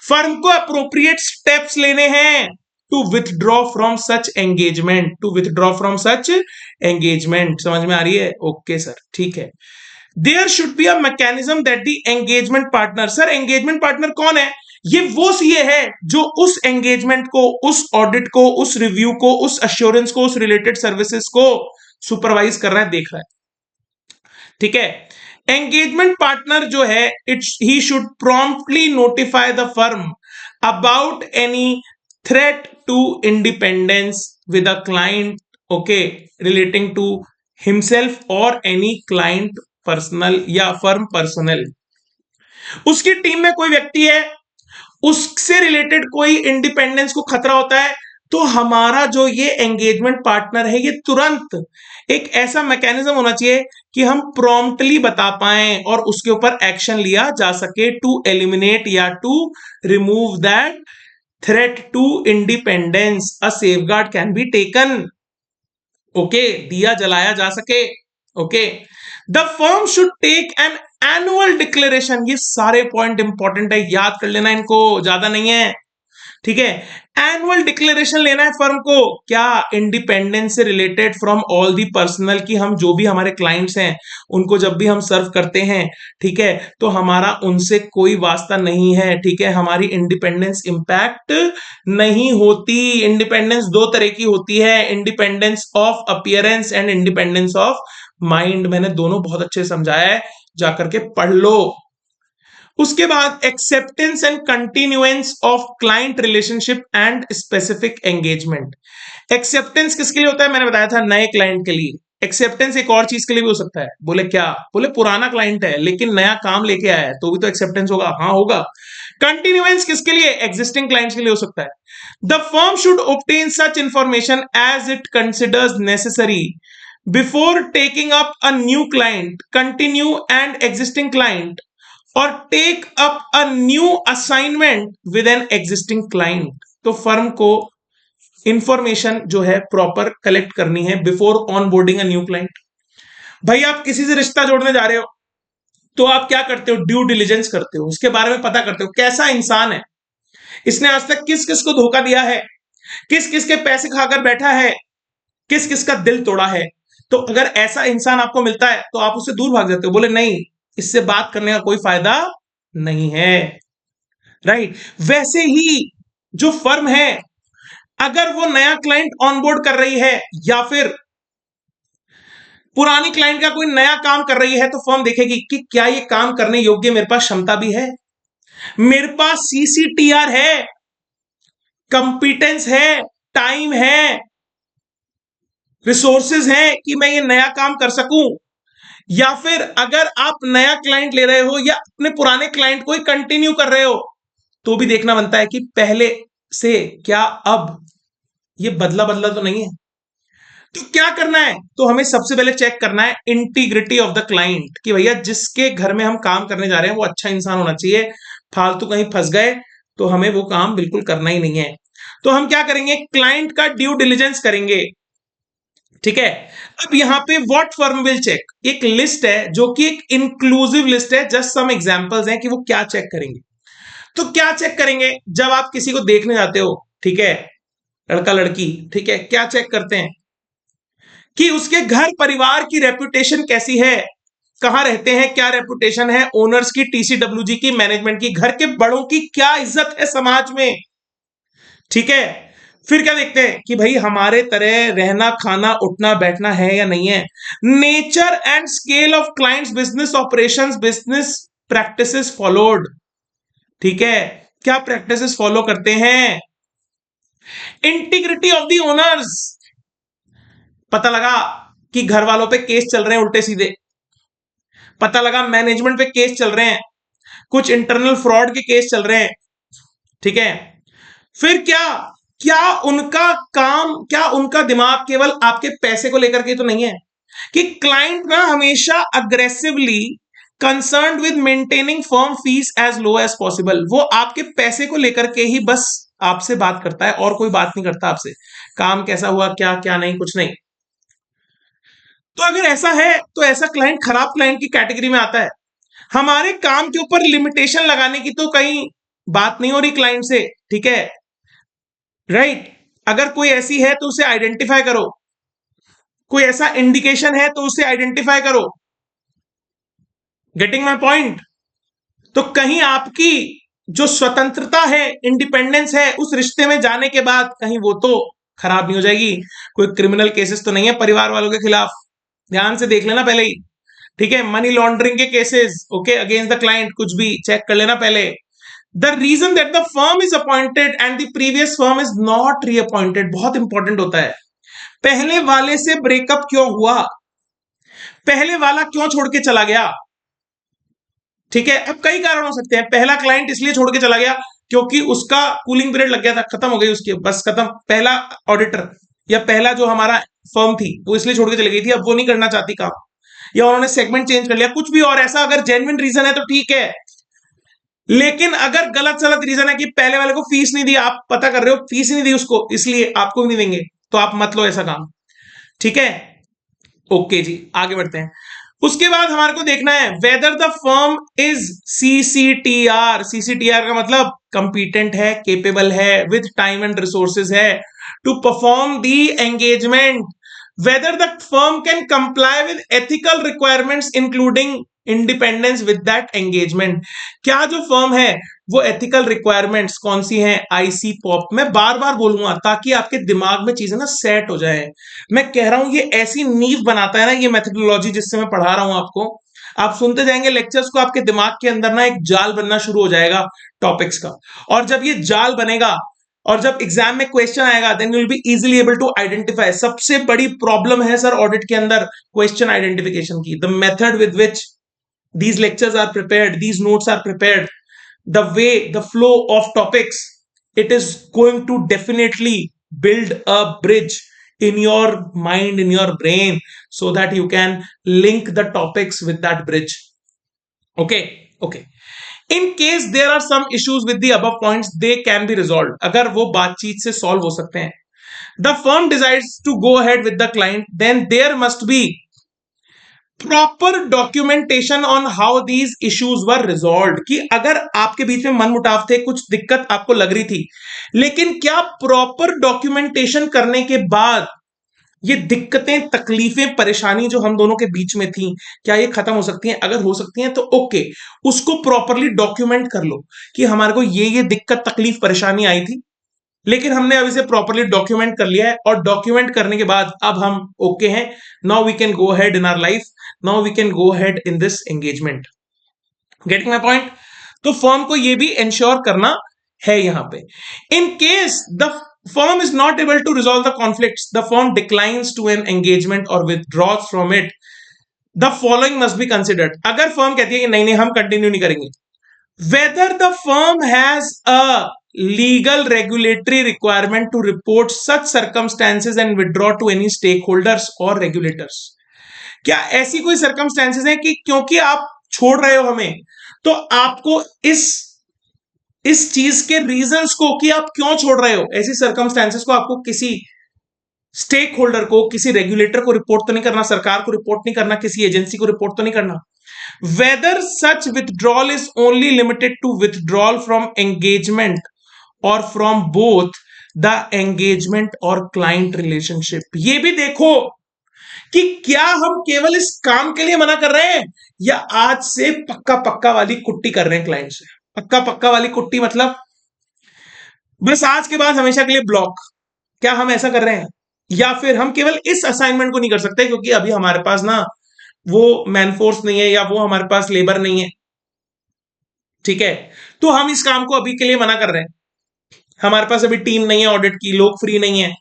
फर्म को अप्रोप्रिएट स्टेप्स लेने हैं to withdraw from such engagement, to withdraw from such engagement. समझ में आ रही है? ओके सर, ठीक है। There should be a mechanism that the engagement partner, sir engagement partner कौन है? ये वो सीए है जो उस एंगेजमेंट को, उस ऑडिट को, उस रिव्यू को, उस अश्योरेंस को, उस रिलेटेड सर्विसेज को सुपरवाइज कर रहा है, देख रहा है, ठीक है। एंगेजमेंट पार्टनर जो है it's he should promptly notify the firm about any threat to independence with a client, okay, relating to himself और एनी क्लाइंट पर्सनल या फर्म पर्सनल। उसकी टीम में कोई व्यक्ति है, उससे रिलेटेड कोई इंडिपेंडेंस को खतरा होता है, तो हमारा जो ये एंगेजमेंट पार्टनर है ये तुरंत एक ऐसा मैकेनिज्म होना चाहिए कि हम प्रॉम्प्टली बता पाएं और उसके ऊपर एक्शन लिया जा सके टू एलिमिनेट या to remove that threat to independence, a safeguard can be taken, okay, दिया जलाया जा सके, okay. The firm should take an annual declaration, ये सारे पॉइंट इंपॉर्टेंट है, याद कर लेना इनको, ज्यादा नहीं है, ठीक है। एनुअल डिक्लेरेशन लेना है फर्म को, क्या? इंडिपेंडेंस से related from all the personal, की हम जो भी हमारे क्लाइंट्स हैं उनको जब भी हम सर्व करते हैं, ठीक है, तो हमारा उनसे कोई वास्ता नहीं है, ठीक है, हमारी इंडिपेंडेंस इंपैक्ट नहीं होती। इंडिपेंडेंस दो तरह की होती है, independence of appearance and independence of mind, मैंने दोनों बहुत अच्छे समझाया है, जाकर के पढ़ लो। उसके बाद acceptance and continuance of client relationship and specific engagement. Acceptance किसके लिए होता है? मैंने बताया था नए क्लाइंट के लिए। एक्सेप्टेंस एक और चीज के लिए भी हो सकता है, बोले क्या? बोले पुराना क्लाइंट है लेकिन नया काम लेके आया है तो भी तो एक्सेप्टेंस होगा, हाँ होगा। कंटिन्यूएंस किसके लिए? एग्जिस्टिंग क्लाइंट्स के लिए हो सकता है। The firm should obtain such information as it considers necessary before taking up a new client, continue and existing client, और take up a new assignment with an existing client. तो firm को information जो है proper collect करनी है before onboarding a new client. भाई आप किसी से रिश्ता जोड़ने जा रहे हो तो आप क्या करते हो? ड्यू डिलिजेंस करते हो, उसके बारे में पता करते हो कैसा इंसान है, इसने आज तक किस किस को धोखा दिया है, किस किस के पैसे खाकर बैठा है, किस किस का दिल तोड़ा है। तो अगर ऐसा इंसान आपको मिलता है तो आप उससे दूर भाग जाते हो, बोले नहीं इससे बात करने का कोई फायदा नहीं है, राइट। वैसे ही जो फर्म है अगर वो नया क्लाइंट ऑनबोर्ड कर रही है या फिर पुरानी क्लाइंट का कोई नया काम कर रही है तो फर्म देखेगी कि क्या ये काम करने योग्य मेरे पास क्षमता भी है, मेरे पास सीसीटीआर है, कंपिटेंस है, टाइम है, रिसोर्सेज हैं कि मैं ये नया काम कर सकूं। या फिर अगर आप नया क्लाइंट ले रहे हो या अपने पुराने क्लाइंट को ही कंटिन्यू कर रहे हो तो भी देखना बनता है कि पहले से क्या अब ये बदला बदला तो नहीं है। तो क्या करना है? तो हमें सबसे पहले चेक करना है इंटीग्रिटी ऑफ द क्लाइंट, कि भैया जिसके घर में हम काम करने जा रहे हैं वो अच्छा इंसान होना चाहिए, फालतू कहीं फंस गए तो हमें वो काम बिल्कुल करना ही नहीं है। तो हम क्या करेंगे? क्लाइंट का ड्यू डिलिजेंस करेंगे, ठीक है। अब यहां पे व्हाट फर्म विल चेक, एक लिस्ट है जो कि एक इंक्लूसिव लिस्ट है, जस्ट सम एग्जांपल्स हैं कि वो क्या चेक करेंगे। तो क्या चेक करेंगे? जब आप किसी को देखने जाते हो, ठीक है, लड़का लड़की, ठीक है, क्या चेक करते हैं कि उसके घर परिवार की रेपुटेशन कैसी है, कहां रहते हैं, क्या रेपुटेशन है, ओनर्स की, टीसीडब्ल्यूजी की, मैनेजमेंट की, घर के बड़ों की क्या इज्जत है समाज में, ठीक है। फिर क्या देखते हैं कि भाई हमारे तरह रहना खाना उठना बैठना है या नहीं है। Nature and scale of clients business operations, business practices followed, ठीक है, क्या प्रैक्टिसेस फॉलो करते हैं। इंटीग्रिटी ऑफ द ओनर्स, पता लगा कि घर वालों पे केस चल रहे हैं उल्टे सीधे, पता लगा मैनेजमेंट पे केस चल रहे हैं, कुछ इंटरनल फ्रॉड के केस चल रहे हैं, ठीक है। फिर क्या, क्या उनका काम, क्या उनका दिमाग केवल आपके पैसे को लेकर के तो नहीं है, कि क्लाइंट ना हमेशा aggressively concerned with maintaining firm fees as low as possible. वो आपके पैसे को लेकर के ही बस आपसे बात करता है और कोई बात नहीं करता आपसे, काम कैसा हुआ, क्या क्या नहीं, कुछ नहीं। तो अगर ऐसा है तो ऐसा क्लाइंट खराब क्लाइंट की कैटेगरी में आता है। हमारे काम के ऊपर लिमिटेशन लगाने की तो कहीं बात नहीं हो रही क्लाइंट से, ठीक है, राइट। अगर कोई ऐसी है तो उसे आइडेंटिफाई करो, कोई ऐसा इंडिकेशन है तो उसे आइडेंटिफाई करो। Getting my point. तो कहीं आपकी जो स्वतंत्रता है, इंडिपेंडेंस है, उस रिश्ते में जाने के बाद कहीं वो तो खराब नहीं हो जाएगी। कोई क्रिमिनल केसेस तो नहीं है परिवार वालों के खिलाफ, ध्यान से देख लेना पहले ही, ठीक है। मनी लॉन्ड्रिंग के cases, okay, against the client, कुछ भी चेक कर लेना पहले। The reason that the firm is appointed and the previous firm is not reappointed, बहुत इंपॉर्टेंट होता है। पहले वाले से ब्रेकअप क्यों हुआ, पहले वाला क्यों छोड़ के चला गया, ठीक है। अब कई कारण हो सकते हैं। पहला क्लाइंट इसलिए छोड़ के चला गया क्योंकि उसका कूलिंग पीरियड लग गया था, खत्म हो गई उसकी, बस खत्म। पहला ऑडिटर या पहला जो हमारा फर्म थी वो इसलिए छोड़ के चली गई थी, अब वो नहीं करना चाहती काम, या उन्होंने सेगमेंट चेंज कर लिया, कुछ भी और ऐसा अगर जेन्युइन रीजन है तो ठीक है। लेकिन अगर गलत सलत रीजन है कि पहले वाले को फीस नहीं दी, आप पता कर रहे हो फीस नहीं दी उसको, इसलिए आपको भी नहीं देंगे, तो आप मत लो ऐसा काम, ठीक है। ओके जी, आगे बढ़ते हैं। उसके बाद हमारे को देखना है whether the firm is CCTR. CCTR का मतलब कंपिटेंट है, केपेबल है, विद टाइम एंड रिसोर्सेज है to perform the engagement. Whether the firm can comply with ethical requirements including independence with that engagement. क्या जो फर्म है वो एथिकल रिक्वायरमेंट्स कौन सी हैं, आईसी पॉप। मैं बार बार बोलूंगा ताकि आपके दिमाग में चीजें ना सेट हो जाए। मैं कह रहा हूं ये ऐसी नींव बनाता है ना ये मेथोडोलॉजी जिससे मैं पढ़ा रहा हूं आपको। आप सुनते जाएंगे लेक्चर्स को, आपके दिमाग के अंदर ना एक जाल बनना शुरू हो जाएगा टॉपिक्स का। और जब ये जाल बनेगा और जब एग्जाम में क्वेश्चन आएगा then you will be easily able to identify. सबसे बड़ी प्रॉब्लम है सर ऑडिट के अंदर क्वेश्चन आइडेंटिफिकेशन की। The method with which these lectures are prepared, these notes are prepared, the way, the flow of topics, it is going to definitely build a bridge in your mind, in your brain, so that you can link the topics with that bridge. Okay, okay. In case there are some issues with the above points, they can be resolved. अगर वो बातचीत से solve हो सकते हैं, the firm decides to go ahead with the client, then there must be proper documentation on how these issues were resolve. कि अगर आपके बीच में मनमुटाव थे, कुछ दिक्कत आपको लग रही थी, लेकिन क्या प्रॉपर डॉक्यूमेंटेशन करने के बाद ये दिक्कतें, तकलीफें, परेशानी जो हम दोनों के बीच में थी, क्या ये खत्म हो सकती हैं? अगर हो सकती हैं तो ओके, उसको प्रॉपरली डॉक्यूमेंट कर लो कि हमारे को ये दिक्कत, तकलीफ, परेशानी आई थी, लेकिन हमने अब इसे प्रॉपरली डॉक्यूमेंट कर लिया है। और डॉक्यूमेंट करने के बाद अब हम ओके हैं, now we can go ahead in our life, now we can go ahead in this engagement. Getting my point. तो फर्म को यह भी इंश्योर करना है यहां पे। In case the firm is not able to resolve the conflicts, the firm declines to an engagement or withdraws from it, the following must be considered। अगर firm कहती है कि नहीं नहीं हम कंटिन्यू नहीं करेंगे, whether the firm has a legal regulatory requirement to report such circumstances and withdraw to any stakeholders or regulators। क्या ऐसी कोई circumstances है कि क्योंकि आप छोड़ रहे हो हमें, तो आपको इस चीज के रीजंस को कि आप क्यों छोड़ रहे हो, ऐसी सर्कमस्टेंसेस को आपको किसी स्टेक होल्डर को, किसी रेगुलेटर को रिपोर्ट तो नहीं करना, सरकार को रिपोर्ट नहीं करना, किसी एजेंसी को रिपोर्ट तो नहीं करना। Whether such withdrawal is only limited to withdrawal from engagement और फ्रॉम बोथ द एंगेजमेंट और क्लाइंट रिलेशनशिप। ये भी देखो कि क्या हम केवल इस काम के लिए मना कर रहे हैं या आज से पक्का पक्का वाली कुट्टी कर रहे हैं क्लाइंट से। पक्का पक्का वाली कुट्टी मतलब बस आज के बाद हमेशा के लिए ब्लॉक, क्या हम ऐसा कर रहे हैं? या फिर हम केवल इस असाइनमेंट को नहीं कर सकते क्योंकि अभी हमारे पास ना वो मैनफोर्स नहीं है या वो हमारे पास लेबर नहीं है, ठीक है, तो हम इस काम को अभी के लिए मना कर रहे हैं। हमारे पास अभी टीम नहीं है ऑडिट की, लोग फ्री नहीं है,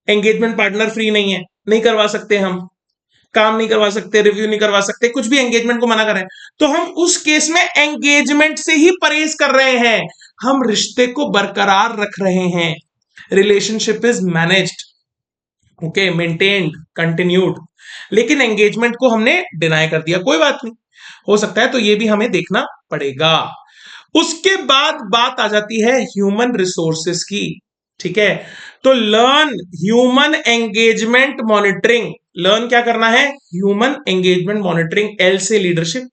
एंगेजमेंट पार्टनर फ्री नहीं है, नहीं करवा सकते, हम काम नहीं करवा सकते, रिव्यू नहीं करवा सकते, कुछ भी एंगेजमेंट को मना करें, तो हम उस केस में एंगेजमेंट से ही परहेज कर रहे हैं। हम रिश्ते को बरकरार रख रहे हैं। Relationship is managed, okay, maintained, continued, लेकिन एंगेजमेंट को हमने डिनाई कर दिया। कोई बात नहीं, हो सकता है, तो ये भी हमें देखना पड़ेगा। उसके बाद बात आ जाती है ह्यूमन रिसोर्सेस की, ठीक है। तो learn human engagement monitoring, learn क्या करना है, ह्यूमन एंगेजमेंट मॉनिटरिंग, एल से लीडरशिप,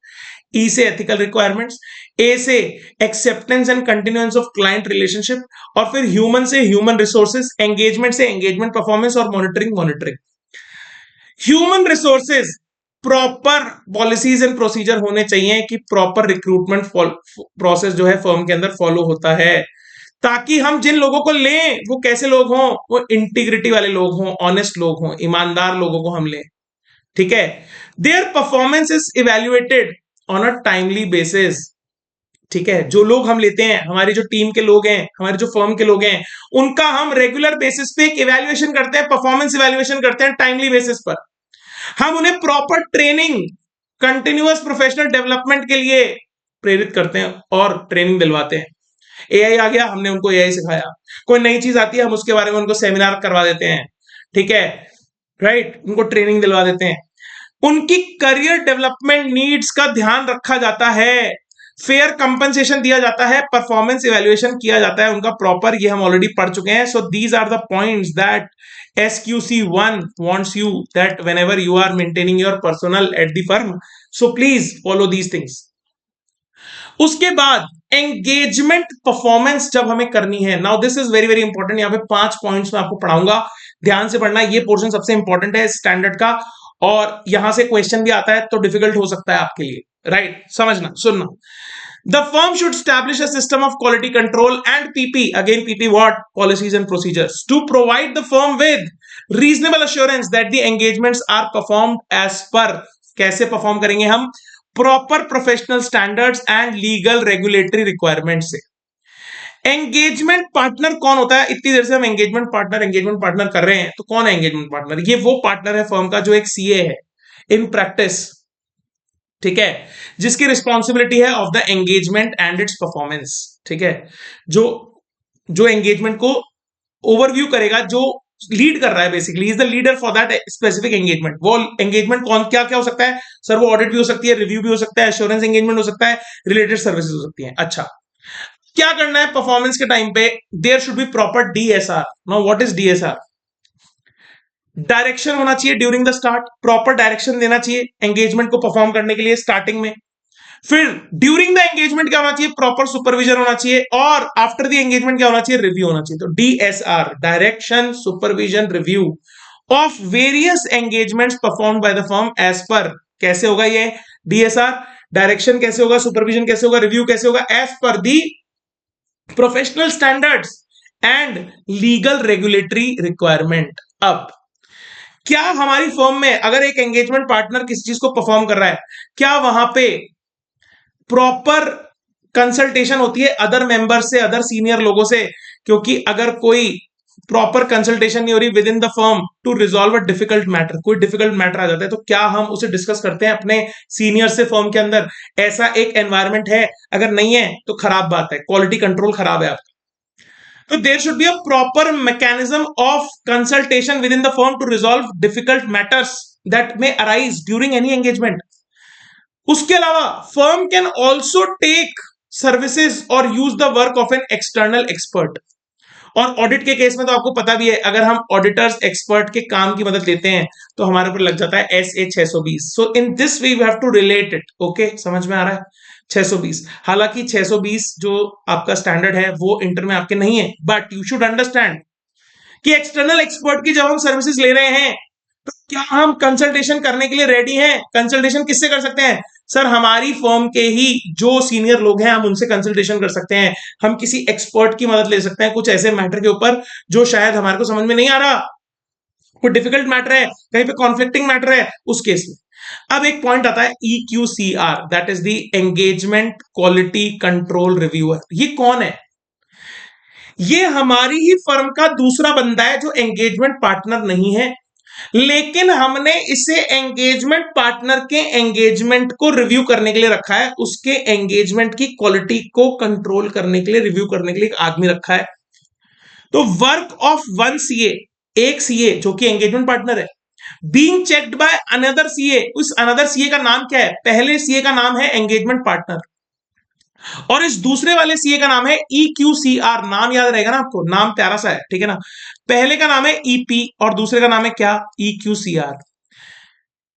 ई से एथिकल रिक्वायरमेंट्स, ए से acceptance and continuance of client relationship, और फिर ह्यूमन से ह्यूमन रिसोर्सेज, एंगेजमेंट से एंगेजमेंट परफॉर्मेंस, और monitoring. Human resources, proper policies and procedure होने चाहिए कि प्रॉपर रिक्रूटमेंट प्रोसेस जो है फर्म के अंदर फॉलो होता है, ताकि हम जिन लोगों को लें वो कैसे लोग हों, वो इंटीग्रिटी वाले लोग हों, ऑनेस्ट लोग हों, ईमानदार लोगों को हम लें, ठीक है। Their performance is evaluated on a timely basis, ठीक है। जो लोग हम लेते हैं, हमारी जो टीम के लोग हैं, हमारे जो फर्म के लोग हैं, उनका हम रेगुलर बेसिस पे एक इवेल्युएशन करते हैं, परफॉर्मेंस इवेल्युएशन करते हैं टाइमली बेसिस पर। हम उन्हें proper training, continuous professional development के लिए प्रेरित करते हैं और ट्रेनिंग दिलवाते हैं। एआई आ गया, हमने उनको एआई सिखाया, कोई नई चीज आती है, हम उसके बारे में उनको सेमिनार करवा देते हैं, ठीक है, राइट, उनको ट्रेनिंग दिलवा देते हैं। उनकी करियर डेवलपमेंट नीड्स का ध्यान रखा जाता है, फेयर कंपनसेशन दिया जाता है, परफॉर्मेंस इवैल्यूएशन किया जाता है उनका प्रॉपर, ये हम ऑलरेडी पढ़ चुके हैं। So these are the points that SQC1 wants you that whenever you are maintaining your personnel at the firm, so please follow these things. उसके बाद एंगेजमेंट परफॉर्मेंस जब हमें करनी है, now this is very very important, यहाँ पे 5 points मैं आपको पढ़ाऊंगा, ध्यान से पढ़ना, ये पोर्शन सबसे इंपॉर्टेंट है स्टैंडर्ड का, और यहां से क्वेश्चन भी आता है तो डिफिकल्ट हो सकता है आपके लिए, राइट, समझना, सुनना। The firm should establish a system of quality control and PP, again PP what? Policies and procedures, to provide the firm with reasonable assurance that the engagements are performed as per, कैसे perform करेंगे हम, proper professional standards and legal regulatory requirement से। Engagement partner कौन होता है, इतनी देर से हम एंगेजमेंट पार्टनर कर रहे हैं, तो कौन है एंगेजमेंट पार्टनर, ये वो पार्टनर है फर्म का जो एक सीए है इन प्रैक्टिस, ठीक है, जिसकी रिस्पॉन्सिबिलिटी है of the engagement and it's performance, ठीक है, जो जो एंगेजमेंट को ओवरव्यू करेगा, जो लीड कर रहा है, basically is the leader for that specific engagement. वो एंगेजमेंट कौन क्या क्या हो सकता है सर, वो ऑडिट भी हो सकती है, रिव्यू भी हो सकता है, एश्योरेंस एंगेजमेंट हो सकता है, रिलेटेड सर्विसेज हो सकती है। अच्छा, क्या करना है परफॉर्मेंस के टाइम पे, there should be proper DSR। Now what is DSR, direction होना चाहिए during the start, proper direction देना चाहिए एंगेजमेंट को परफॉर्म करने के लिए स्टार्टिंग में। फिर ड्यूरिंग द एंगेजमेंट क्या होना चाहिए, प्रॉपर सुपरविजन होना चाहिए, और आफ्टर द एंगेजमेंट क्या होना चाहिए, रिव्यू होना चाहिए। तो DSR, direction supervision review of various engagements performed by the firm as per, कैसे होगा ये DSR, डायरेक्शन कैसे होगा, सुपरविजन कैसे होगा, रिव्यू कैसे होगा, as per the professional standards and legal regulatory requirement. अब क्या हमारी फर्म में अगर एक एंगेजमेंट पार्टनर किसी चीज को परफॉर्म कर रहा है, क्या वहां पे प्रॉपर कंसल्टेशन होती है अदर मेंबर से, अदर सीनियर लोगों से, क्योंकि अगर कोई प्रॉपर कंसल्टेशन नहीं हो रही within the firm to resolve a difficult matter, कोई डिफिकल्ट मैटर आ जाता है, तो क्या हम उसे डिस्कस करते हैं अपने सीनियर से फर्म के अंदर, ऐसा एक एनवायरमेंट है, अगर नहीं है तो खराब बात है, क्वालिटी कंट्रोल खराब है आपका। So there should be a proper mechanism of consultation within the firm to resolve difficult matters that may arise during any engagement. उसके अलावा firm can also take services or use the work of an external expert. और audit के case में तो आपको पता भी है, अगर हम ऑडिटर्स एक्सपर्ट के काम की मदद लेते हैं तो हमारे ऊपर लग जाता है SA 620। So in this way we have to relate it, okay, समझ में आ रहा है 620। हालांकि 620 जो आपका स्टैंडर्ड है वो इंटर में आपके नहीं है, बट यू शुड अंडरस्टैंड कि एक्सटर्नल एक्सपर्ट की जब हम सर्विसेज ले रहे हैं तो क्या हम कंसल्टेशन करने के लिए रेडी हैं। कंसल्टेशन किससे कर सकते हैं सर, हमारी फर्म के ही जो सीनियर लोग हैं हम उनसे कंसल्टेशन कर सकते हैं, हम किसी एक्सपर्ट की मदद ले सकते हैं कुछ ऐसे मैटर के ऊपर जो शायद हमारे को समझ में नहीं आ रहा, कोई डिफिकल्ट मैटर है, कहीं पे कॉन्फ्लिक्टिंग मैटर है, उस केस में। अब एक पॉइंट आता है EQCR, that is the engagement quality control reviewer. ये कौन है, ये हमारी ही फर्म का दूसरा बंदा है जो एंगेजमेंट पार्टनर नहीं है, लेकिन हमने इसे एंगेजमेंट पार्टनर के एंगेजमेंट को रिव्यू करने के लिए रखा है, उसके एंगेजमेंट की क्वालिटी को कंट्रोल करने के लिए, रिव्यू करने के लिए एक आदमी रखा है। तो वर्क ऑफ वन CA, एक CA जो कि एंगेजमेंट पार्टनर है, being checked by another CA. उस अनदर सीए का नाम क्या है? पहले सीए का नाम है एंगेजमेंट पार्टनर और इस दूसरे वाले सीए का नाम है EQCR। नाम याद रहेगा ना आपको, नाम प्यारा सा है, ठीक है ना। पहले का नाम है EP और दूसरे का नाम है क्या? EQCR।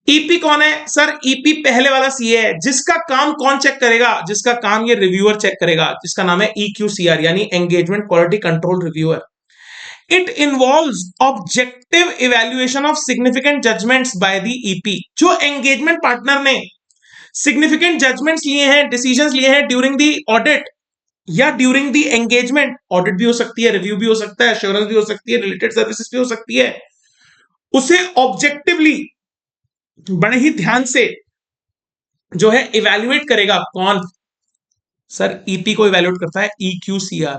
ईपी कौन है सर? ईपी पहले वाला सीए है जिसका काम कौन चेक करेगा? जिसका काम ये रिव्यूअर चेक करेगा, जिसका नाम है EQCR यानी engagement quality control reviewer. It involves objective evaluation of significant judgments by the EP. जो एंगेजमेंट पार्टनर ने सिग्निफिकेंट जजमेंट्स लिए हैं, डिसीजंस लिए हैं ड्यूरिंग द ऑडिट या ड्यूरिंग द एंगेजमेंट, ऑडिट भी हो सकती है, रिव्यू भी हो सकता है, एश्योरेंस भी हो सकती है, रिलेटेड सर्विसेज भी हो सकती है, उसे ऑब्जेक्टिवली बड़े ही ध्यान से जो है इवैल्यूएट करेगा। कौन सर? ईपी को इवैल्यूएट करता है EQCR,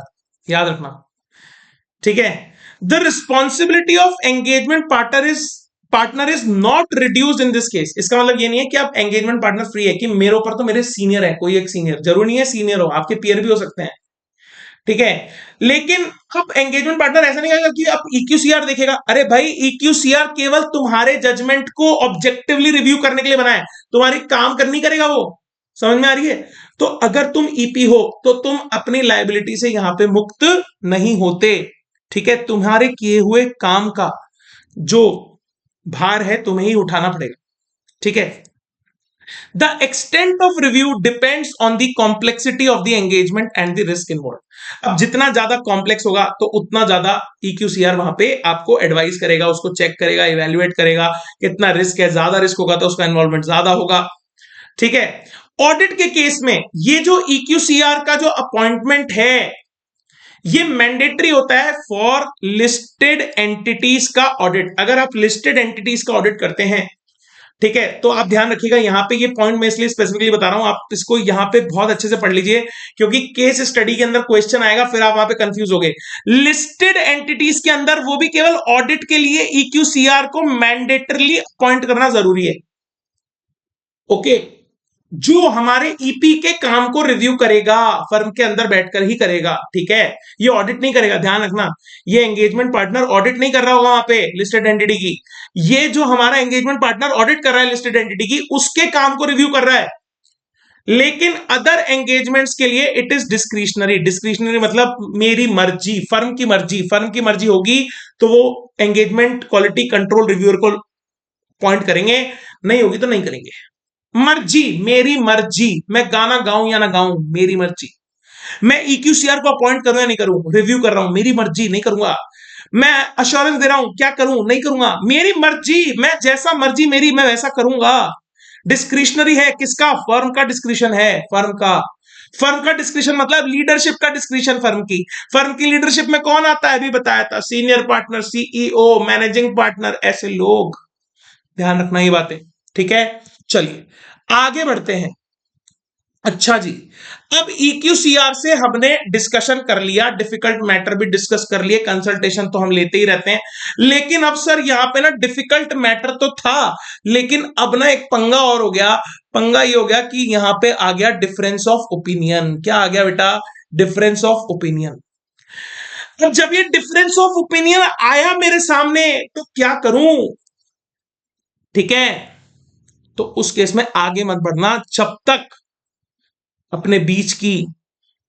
याद रखना, ठीक है। The responsibility of engagement partner is not reduced in this case. इसका मतलब ये नहीं है कि आप एंगेजमेंट पार्टनर फ्री है कि मेरे ऊपर तो मेरे सीनियर है, कोई एक सीनियर, जरूरी नहीं है सीनियर हो, आपके पीयर भी हो सकते हैं, ठीक है। लेकिन अब एंगेजमेंट पार्टनर ऐसा नहीं कहेगा कि आप EQCR देखेगा। अरे भाई EQCR केवल तुम्हारे जजमेंट को ऑब्जेक्टिवली रिव्यू करने के लिए बना है, तुम्हारी काम करनी करेगा वो। समझ में आ रही है? तो अगर तुम ईपी हो तो तुम अपनी लायबिलिटी से यहां पे मुक्त नहीं होते, ठीक है। तुम्हारे किए हुए काम का जो भार है तुम्हें ही उठाना पड़ेगा, ठीक है। The extent of review depends on the complexity of the engagement and the risk involved. अब जितना ज्यादा कॉम्प्लेक्स होगा तो उतना ज्यादा EQCR वहां पे आपको एडवाइस करेगा, उसको चेक करेगा, इवेल्युएट करेगा, कितना रिस्क है, ज्यादा रिस्क होगा तो उसका इन्वॉल्वमेंट ज्यादा होगा, ठीक है। ऑडिट के केस में ये जो EQCR का जो अपॉइंटमेंट है ये मैंडेटरी होता है फॉर लिस्टेड एंटिटीज का ऑडिट। अगर आप लिस्टेड एंटिटीज का ऑडिट करते हैं, ठीक है, तो आप ध्यान रखिएगा, यहां पे ये पॉइंट मैं इसलिए स्पेसिफिकली बता रहा हूं, आप इसको यहां पे बहुत अच्छे से पढ़ लीजिए क्योंकि केस स्टडी के अंदर क्वेश्चन आएगा, फिर आप वहां पे कंफ्यूज हो गए। लिस्टेड एंटिटीज के अंदर वो भी केवल ऑडिट के लिए EQCR को मैंडेटरली अपॉइंट करना जरूरी है, ओके। जो हमारे ईपी के काम को रिव्यू करेगा फर्म के अंदर बैठकर ही करेगा, ठीक है। ये ऑडिट नहीं करेगा, ध्यान रखना। ये एंगेजमेंट पार्टनर ऑडिट नहीं कर रहा होगा वहां पे लिस्टेड एंटिटी की। ये जो हमारा एंगेजमेंट पार्टनर ऑडिट कर रहा है लिस्टेड एंटिटी की, उसके काम को रिव्यू कर रहा है। लेकिन अदर एंगेजमेंट्स के लिए इट इज डिस्क्रिशनरी। डिस्क्रिशनरी मतलब मेरी मर्जी, फर्म की मर्जी। फर्म की मर्जी होगी तो वो एंगेजमेंट क्वालिटी कंट्रोल रिव्यूअर को पॉइंट करेंगे, नहीं होगी तो नहीं करेंगे। मर्जी, मेरी मर्जी, मैं गाना गाऊं या ना गाऊं, मेरी मर्जी। मैं EQCR को अपॉइंट करूं या नहीं करूं, रिव्यू कर रहा हूं, मेरी मर्जी, नहीं करूंगा। मैं अश्योरेंस दे रहा हूं, क्या करूं, नहीं करूंगा, मेरी मर्जी, मैं जैसा मर्जी मेरी, मैं वैसा करूंगा। डिस्क्रिशनरी है, किसका? फर्म का डिस्क्रिशन है, फर्म का। फर्म का डिस्क्रिशन मतलब लीडरशिप का डिस्क्रिशन। फर्म की लीडरशिप में कौन आता है? अभी बताया था, senior partner, CEO, managing partner, ऐसे लोग। ध्यान रखना ये बातें, ठीक है। चलिए आगे बढ़ते हैं। अच्छा जी, अब EQCR से हमने डिस्कशन कर लिया, डिफिकल्ट मैटर भी डिस्कस कर लिए, कंसल्टेशन तो हम लेते ही रहते हैं। लेकिन अब सर यहां पे ना डिफिकल्ट मैटर तो था, लेकिन अब ना एक पंगा और हो गया। पंगा ये हो गया कि यहां पे आ गया डिफरेंस ऑफ ओपिनियन। क्या आ गया बेटा? Difference of opinion. अब जब ये डिफरेंस ऑफ ओपिनियन आया मेरे सामने तो क्या करूं, ठीक है। तो उस केस में आगे मत बढ़ना जब तक अपने बीच की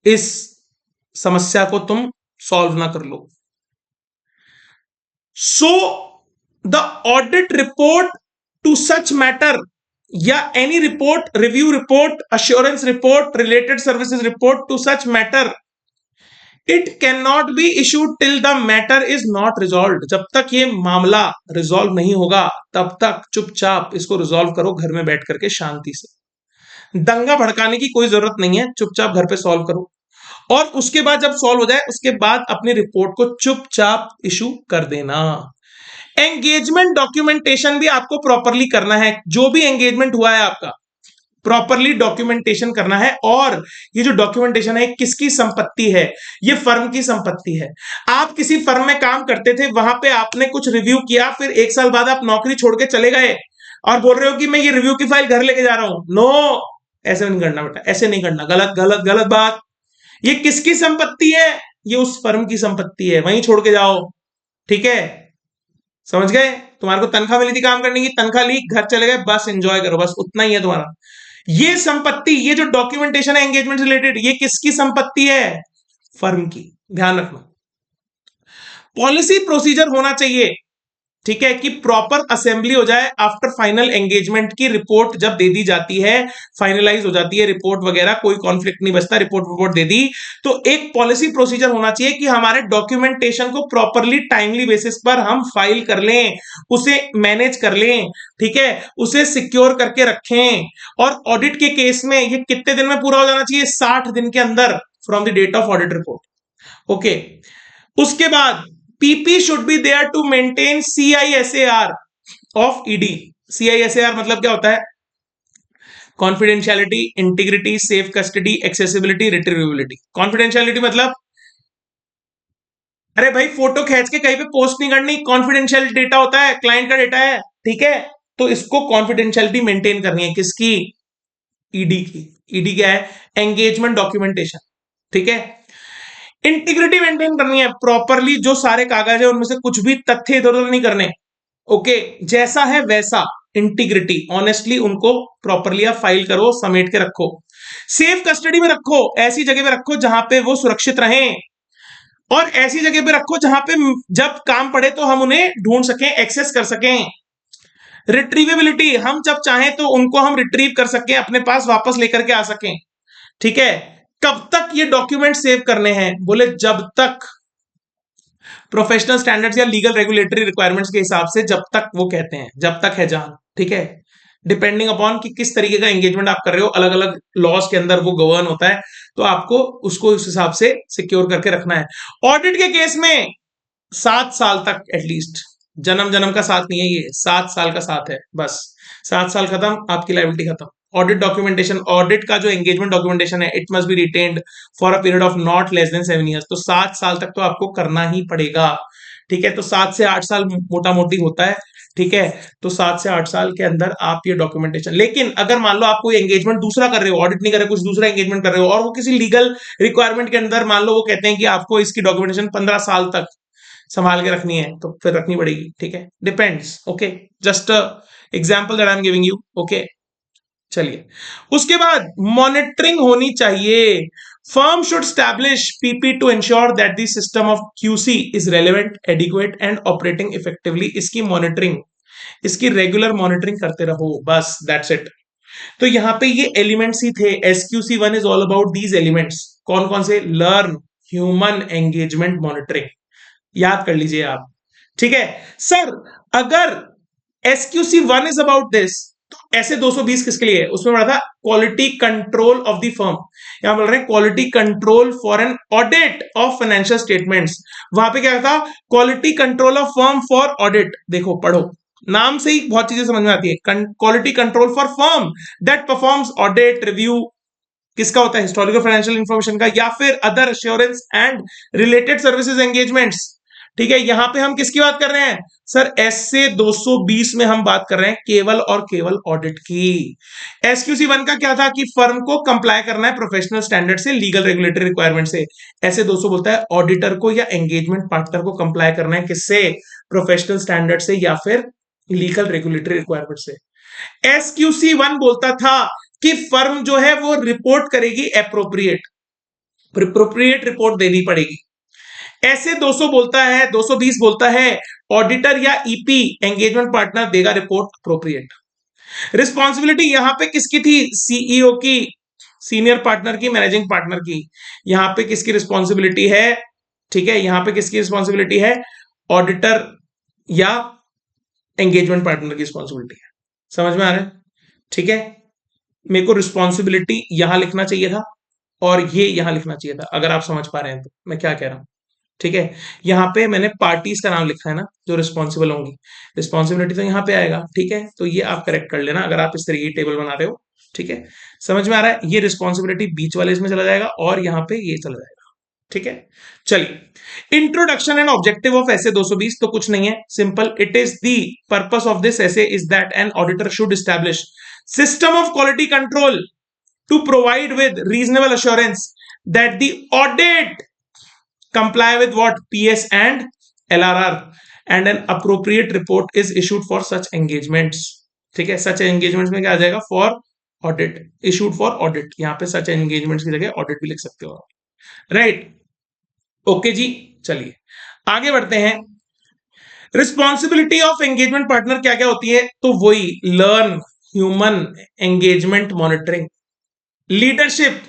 इस समस्या को तुम सॉल्व ना कर लो। So the audit report to such matter या any report, review report, assurance report, related services report to such matter, it can not be issued till the matter is not resolve. जब तक ये मामला resolve नहीं होगा तब तक चुपचाप इसको रिजॉल्व करो घर में बैठ करके शांति से। दंगा भड़काने की कोई जरूरत नहीं है, चुपचाप घर पे सॉल्व करो और उसके बाद जब सॉल्व हो जाए उसके बाद अपनी रिपोर्ट को चुपचाप इशू कर देना। एंगेजमेंट डॉक्यूमेंटेशन भी आपको प्रॉपरली करना है। जो भी एंगेजमेंट हुआ है आपका प्रॉपरली डॉक्यूमेंटेशन करना है। और ये जो डॉक्यूमेंटेशन है किसकी संपत्ति है? ये फर्म की संपत्ति है। आप किसी फर्म में काम करते थे, वहां पे आपने कुछ रिव्यू किया, फिर 1 साल बाद आप नौकरी छोड़ के चले गए और बोल रहे हो कि मैं ये रिव्यू की फाइल घर लेके जा रहा हूं। नो, ऐसे नहीं करना बेटा, ऐसे नहीं करना, गलत गलत गलत बात। ये किसकी संपत्ति है? ये उस फर्म की संपत्ति है, वहीं छोड़ के जाओ, ठीक है, समझ गए? तुम्हारे को तनख्वाह मिली थी काम करने की, तनख्वाह ली, घर चले गए, बस एंजॉय करो, बस उतना ही है तुम्हारा। ये संपत्ति, ये जो डॉक्यूमेंटेशन है एंगेजमेंट रिलेटेड, ये किसकी संपत्ति है? फर्म की। ध्यान रखना, पॉलिसी प्रोसीजर होना चाहिए, ठीक है, कि प्रॉपर असेंबली हो जाए आफ्टर फाइनल एंगेजमेंट की रिपोर्ट जब दे दी जाती है, फाइनलाइज हो जाती है रिपोर्ट वगैरह, कोई कॉन्फ्लिक्ट नहीं बचता, रिपोर्ट दे दी, तो एक पॉलिसी प्रोसीजर होना चाहिए कि हमारे डॉक्यूमेंटेशन को प्रॉपरली टाइमली बेसिस पर हम फाइल कर लें, उसे मैनेज कर लें, ठीक है, उसे सिक्योर करके रखें। और ऑडिट के केस में ये कितने दिन में पूरा हो जाना चाहिए? 60 दिन के अंदर from the date of audit report. Okay, उसके बाद PP should be there to maintain CISAR of ED. CISAR मतलब क्या होता है? Confidentiality, integrity, safe custody, accessibility, retrievability. Confidentiality मतलब अरे भाई फोटो खींच के कहीं पे पोस्ट नहीं करनी, कॉन्फिडेंशियल डेटा होता है, क्लाइंट का डेटा है, ठीक है, तो इसको कॉन्फिडेंशियलिटी मेंटेन करनी है, किसकी? ईडी की। ईडी क्या है? एंगेजमेंट डॉक्यूमेंटेशन, ठीक है। इंटीग्रिटी मेंटेन करनी है प्रॉपरली, जो सारे कागज है उनमें से कुछ भी तथ्य इधर उधर नहीं करने, ओके, जैसा है वैसा, इंटीग्रिटी, ऑनेस्टली उनको प्रॉपरली आप फाइल करो, समेट के रखो। सेफ कस्टडी में रखो, ऐसी जगह पे रखो जहां पे वो सुरक्षित रहें, और ऐसी जगह पे रखो जहां पे जब काम पड़े तो हम उन्हें ढूंढ सकें, एक्सेस कर सकें। रिट्रीवेबिलिटी, हम जब चाहें तो उनको हम रिट्रीव कर सकें, अपने पास वापस लेकर के आ सकें, ठीक है। कब तक ये डॉक्यूमेंट सेव करने हैं? बोले जब तक प्रोफेशनल स्टैंडर्ड्स या लीगल रेगुलेटरी रिक्वायरमेंट्स के हिसाब से, जब तक वो कहते हैं, जब तक है जान, ठीक है, डिपेंडिंग अपॉन कि किस तरीके का एंगेजमेंट आप कर रहे हो, अलग अलग लॉज के अंदर वो गवर्न होता है, तो आपको उसको उस हिसाब से सिक्योर करके रखना है। ऑडिट के केस में 7 साल तक एटलीस्ट, जन्म जन्म का साथ नहीं है ये, 7 साल का साथ है बस, 7 साल खत्म, आपकी लायबिलिटी खत्म। ऑडिट डॉक्यूमेंटेशन, ऑडिट का जो एंगेजमेंट डॉक्यूमेंटेशन है, it must be retained for a period of not less than 7 years, तो 7 साल तक तो आपको करना ही पड़ेगा, ठीक है। तो 7 से 8 साल मोटा मोटी होता है, ठीक है, तो 7 से 8 साल के अंदर आप ये डॉक्यूमेंटेशन। लेकिन अगर मान लो आप कोई एंगेजमेंट दूसरा कर रहे हो, ऑडिट नहीं कर रहे, कुछ दूसरा एंगेजमेंट कर रहे हो, और वो किसी लीगल रिक्वायरमेंट के अंदर मान लो वो कहते हैं कि आपको इसकी डॉक्यूमेंटेशन 15 साल तक संभाल के रखनी है, तो फिर रखनी पड़ेगी, ठीक है, depends, okay, just example that I am giving you, okay. चलिए, उसके बाद मॉनिटरिंग होनी चाहिए। Firm should establish PP two ensure that the system of QC is relevant, adequate and operating effectively. इसकी मॉनिटरिंग, इसकी रेगुलर मॉनिटरिंग करते रहो, बस दैट्स इट। तो यहां पे ये एलिमेंट्स ही थे, SQC1 is all about these elements. कौन कौन से? लर्न, ह्यूमन एंगेजमेंट मॉनिटरिंग, याद कर लीजिए आप, ठीक है। सर अगर SQC1 इज अबाउट दिस, तो ऐसे 220 किसके लिए है? उसमें बड़ा था quality control of the firm, यहां बोल रहे हैं quality control for an audit of financial statements. वहां पे क्या था? Quality control of firm for audit. देखो पढ़ो, नाम से ही बहुत चीजें समझ में आती है। Quality control for firm that performs audit review, किसका होता है? हिस्टोरिकल फाइनेंशियल इंफॉर्मेशन का, या फिर other assurance and related services engagements, ठीक है। यहां पे हम किसकी बात कर रहे हैं? सर एस से 220 में हम बात कर रहे हैं केवल और केवल ऑडिट की। SQC1 का क्या था? कि फर्म को कंप्लाई करना है प्रोफेशनल स्टैंडर्ड से, लीगल रेगुलेटरी रिक्वायरमेंट से। ऐसे 200 बोलता है ऑडिटर को या एंगेजमेंट पार्टनर को कंप्लाई करना है किससे? प्रोफेशनल स्टैंडर्ड से या फिर लीगल रेगुलेटरी रिक्वायरमेंट से। SQC1 बोलता था कि फर्म जो है वो रिपोर्ट करेगी एप्रोप्रिएट रिपोर्ट देनी पड़ेगी। ऐसे 200 बोलता है, 220 बोलता है ऑडिटर या ईपी एंगेजमेंट पार्टनर देगा रिपोर्ट अप्रोप्रिएट। रिस्पॉन्सिबिलिटी यहां पे किसकी थी? सीईओ की, सीनियर पार्टनर की, मैनेजिंग पार्टनर की। यहां पे किसकी रिस्पॉन्सिबिलिटी है? ठीक है, यहां पे किसकी रिस्पॉन्सिबिलिटी है? ऑडिटर या एंगेजमेंट पार्टनर की रिस्पॉन्सिबिलिटी है। समझ में आ रहा है? ठीक है, मेरे को रिस्पॉन्सिबिलिटी यहां लिखना चाहिए था और ये यहां लिखना चाहिए था, अगर आप समझ पा रहे हैं तो मैं क्या कह रहा हूं, ठीक है। यहां पे मैंने पार्टीज का नाम लिखा है ना जो रिस्पॉन्सिबल होंगी, रिस्पॉन्सिबिलिटी तो यहां पे आएगा, ठीक है। तो ये आप करेक्ट कर लेना अगर आप इस तरीके की टेबल बना रहे हो, ठीक है। समझ में आ रहा है? ये रिस्पॉन्सिबिलिटी बीच वाले इसमें चला जाएगा और यहां पे ये चला जाएगा, ठीक है। चलिए, इंट्रोडक्शन एंड ऑब्जेक्टिव ऑफ ऐसे 220 तो कुछ नहीं है, simple. It is the purpose of this SA is that an auditor should establish system of quality control to provide with reasonable assurance that the audit comply with what PS and LRR, and an appropriate report is issued for such engagements. ठीक है, सच engagements में क्या आ जाएगा? For audit, issued for audit. यहाँ पे सच engagements की जगह audit भी लिख सकते हो, राइट? ओके जी, चलिए आगे बढ़ते हैं। रिस्पॉन्सिबिलिटी ऑफ एंगेजमेंट पार्टनर क्या क्या होती है? तो वही learn human engagement monitoring. Leadership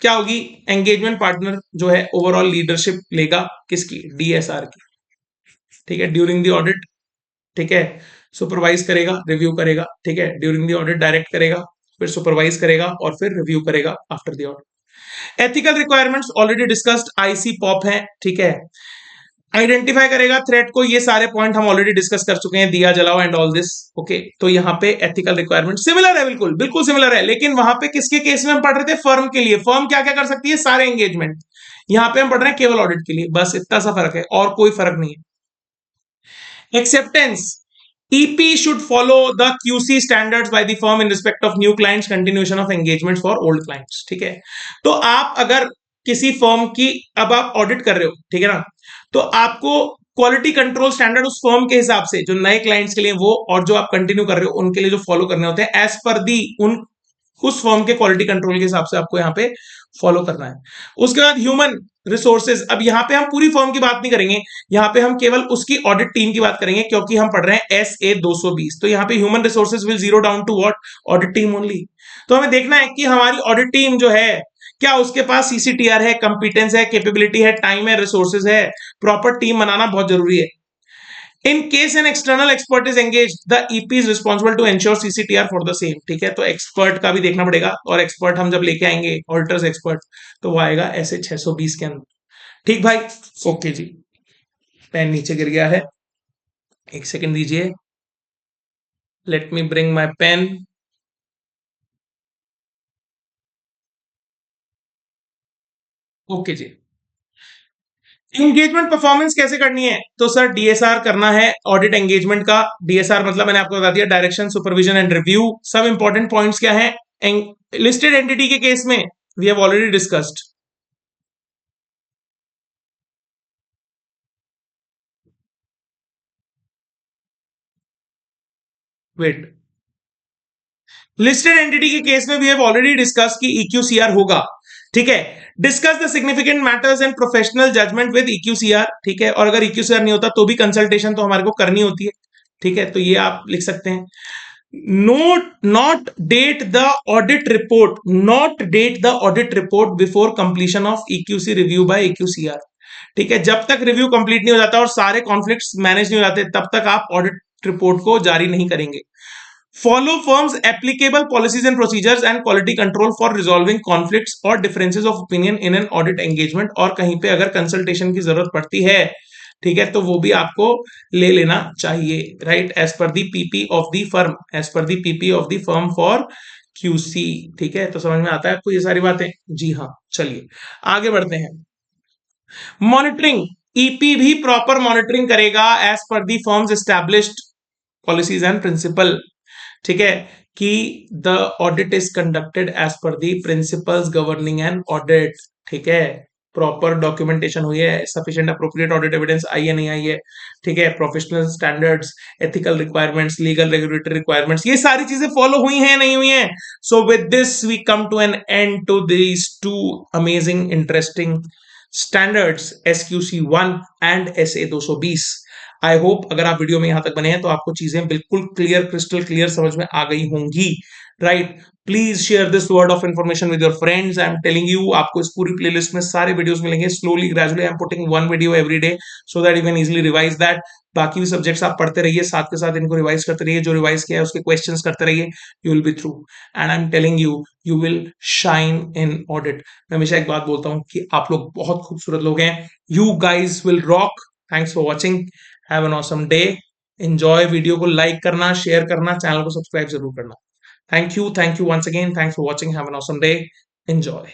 क्या होगी? एंगेजमेंट पार्टनर जो है ओवरऑल लीडरशिप लेगा किसकी? डीएसआर की। ठीक है, ड्यूरिंग द ऑडिट। ठीक है, सुपरवाइज करेगा, रिव्यू करेगा। ठीक है, ड्यूरिंग द ऑडिट डायरेक्ट करेगा, फिर सुपरवाइज करेगा और फिर रिव्यू करेगा after the audit. Ethical requirements already discussed, IC pop है। ठीक है, आइडेंटिफाई करेगा थ्रेट को, ये सारे पॉइंट हम ऑलरेडी डिस्कस कर चुके हैं, दिया जलाओ एंड ऑल दिस। ओके, तो यहाँ पे एथिकल रिक्वायरमेंट सिमिलर है, बिल्कुल बिल्कुल सिमिलर है, लेकिन वहां पे किसके केस में हम पढ़ रहे थे? फर्म के लिए। फर्म क्या क्या कर सकती है? सारे एंगेजमेंट। यहाँ पे हम पढ़ रहे हैं केवल ऑडिट के लिए, बस इतना सा फर्क है और कोई फर्क नहीं है। Acceptance, EP should follow the QC standards by the firm in respect of new clients, continuation of engagements for old clients। ठीक है, तो आप अगर किसी फर्म की अब आप ऑडिट कर रहे हो, ठीक है ना, तो आपको क्वालिटी कंट्रोल स्टैंडर्ड उस फर्म के हिसाब से जो नए क्लाइंट्स के लिए वो और जो आप कंटिन्यू कर रहे हो उनके लिए जो फॉलो करने होते हैं एज पर दी उन उस फर्म के क्वालिटी कंट्रोल के हिसाब से आपको यहाँ पे फॉलो करना है। उसके बाद ह्यूमन रिसोर्सेज, अब यहाँ पे हम पूरी फर्म की बात नहीं करेंगे, यहाँ पे हम केवल उसकी ऑडिट टीम की बात करेंगे क्योंकि हम पढ़ रहे हैं SA 220। तो यहाँ पे human resources will zero down to what? Audit team only. तो हमें देखना है कि हमारी ऑडिट टीम जो है क्या उसके पास CCTR है, कंपिटेंस है, कैपेबिलिटी है, टाइम है, रिसोर्सेज है। प्रॉपर टीम बनाना बहुत जरूरी है। In case an external expert is engaged, the EP is responsible to ensure CCTR for the same। ठीक है, तो एक्सपर्ट का भी देखना पड़ेगा, और एक्सपर्ट हम जब लेके आएंगे ऑडिटर्स एक्सपर्ट, तो वो आएगा ऐसे 620 के अंदर। ठीक भाई, ओके जी। पेन नीचे गिर गया है, एक सेकंड दीजिए, let me bring my pen. Okay जी, एंगेजमेंट परफॉर्मेंस कैसे करनी है? तो सर डीएसआर करना है ऑडिट एंगेजमेंट का। डीएसआर मतलब मैंने आपको बता दिया, डायरेक्शन, सुपरविजन एंड रिव्यू। सब इंपॉर्टेंट पॉइंट्स क्या है? लिस्टेड एंटिटी के केस में we have already discussed. Wait, listed entity के केस में वी हैव ऑलरेडी डिस्कस कि EQCR होगा। ठीक है, discuss the significant matters and professional judgment with EQCR। ठीक है, और अगर EQCR नहीं होता तो भी कंसल्टेशन तो हमारे को करनी होती है। ठीक है, तो ये आप लिख सकते हैं। Note not date the audit report, not date the audit report before completion of EQC review by EQCR। ठीक है, जब तक रिव्यू कंप्लीट नहीं हो जाता और सारे कॉन्फ्लिक्ट्स मैनेज नहीं हो जाते तब तक आप ऑडिट रिपोर्ट को जारी नहीं करेंगे। Follow firms applicable policies and procedures and quality control for resolving conflicts or differences of opinion in an audit engagement। और कहीं पे अगर कंसल्टेशन की जरूरत पड़ती है, ठीक है, तो वो भी आपको ले लेना चाहिए, right? As per the PP of the firm, as per the PP of the firm for QC। ठीक है, तो समझ में आता है आपको ये सारी बातें? जी हाँ, चलिए आगे बढ़ते हैं। मॉनिटरिंग, EP भी प्रॉपर मॉनिटरिंग करेगा as per the firms established policies and principle. ठीक है, कि the audit is conducted as per the principles governing an audit. ठीक है, प्रॉपर डॉक्यूमेंटेशन हुई है, सफिशिएंट अप्रोप्रिएट ऑडिट एविडेंस आई है नहीं आई है। ठीक है, professional standards, ethical requirements, legal regulatory requirements, ये सारी चीजें फॉलो हुई हैं नहीं हुई हैं? So with this we come to an end to these two amazing interesting standards, SQC1 and SA 220। I hope अगर आप वीडियो में यहां तक बने हैं तो आपको चीजें बिल्कुल क्लियर, क्रिस्टल क्लियर समझ में आ गई होंगी, right? Please share this word of information with your friends. I am telling you, आपको इस पूरी प्लेलिस्ट में सारे वीडियोस मिलेंगे slowly gradually. I am putting one video every day so that you can easily revise that. बाकी भी subjects आप पढ़ते रहिए, साथ के साथ इनको रिवाइज करते रहिए, जो रिवाइज किया है उसके क्वेश्चंस करते रहिए, you will B through. And I am telling you, you will shine in audit. मैं हमेशा एक बात बोलता हूं कि आप लोग बहुत खूबसूरत लोग हैं, you guys will rock. Thanks for watching, have an awesome day, enjoy. Video को लाइक करना, शेयर करना, चैनल को सब्सक्राइब जरूर करना। Thank you once again, thanks for watching, have an awesome day, enjoy.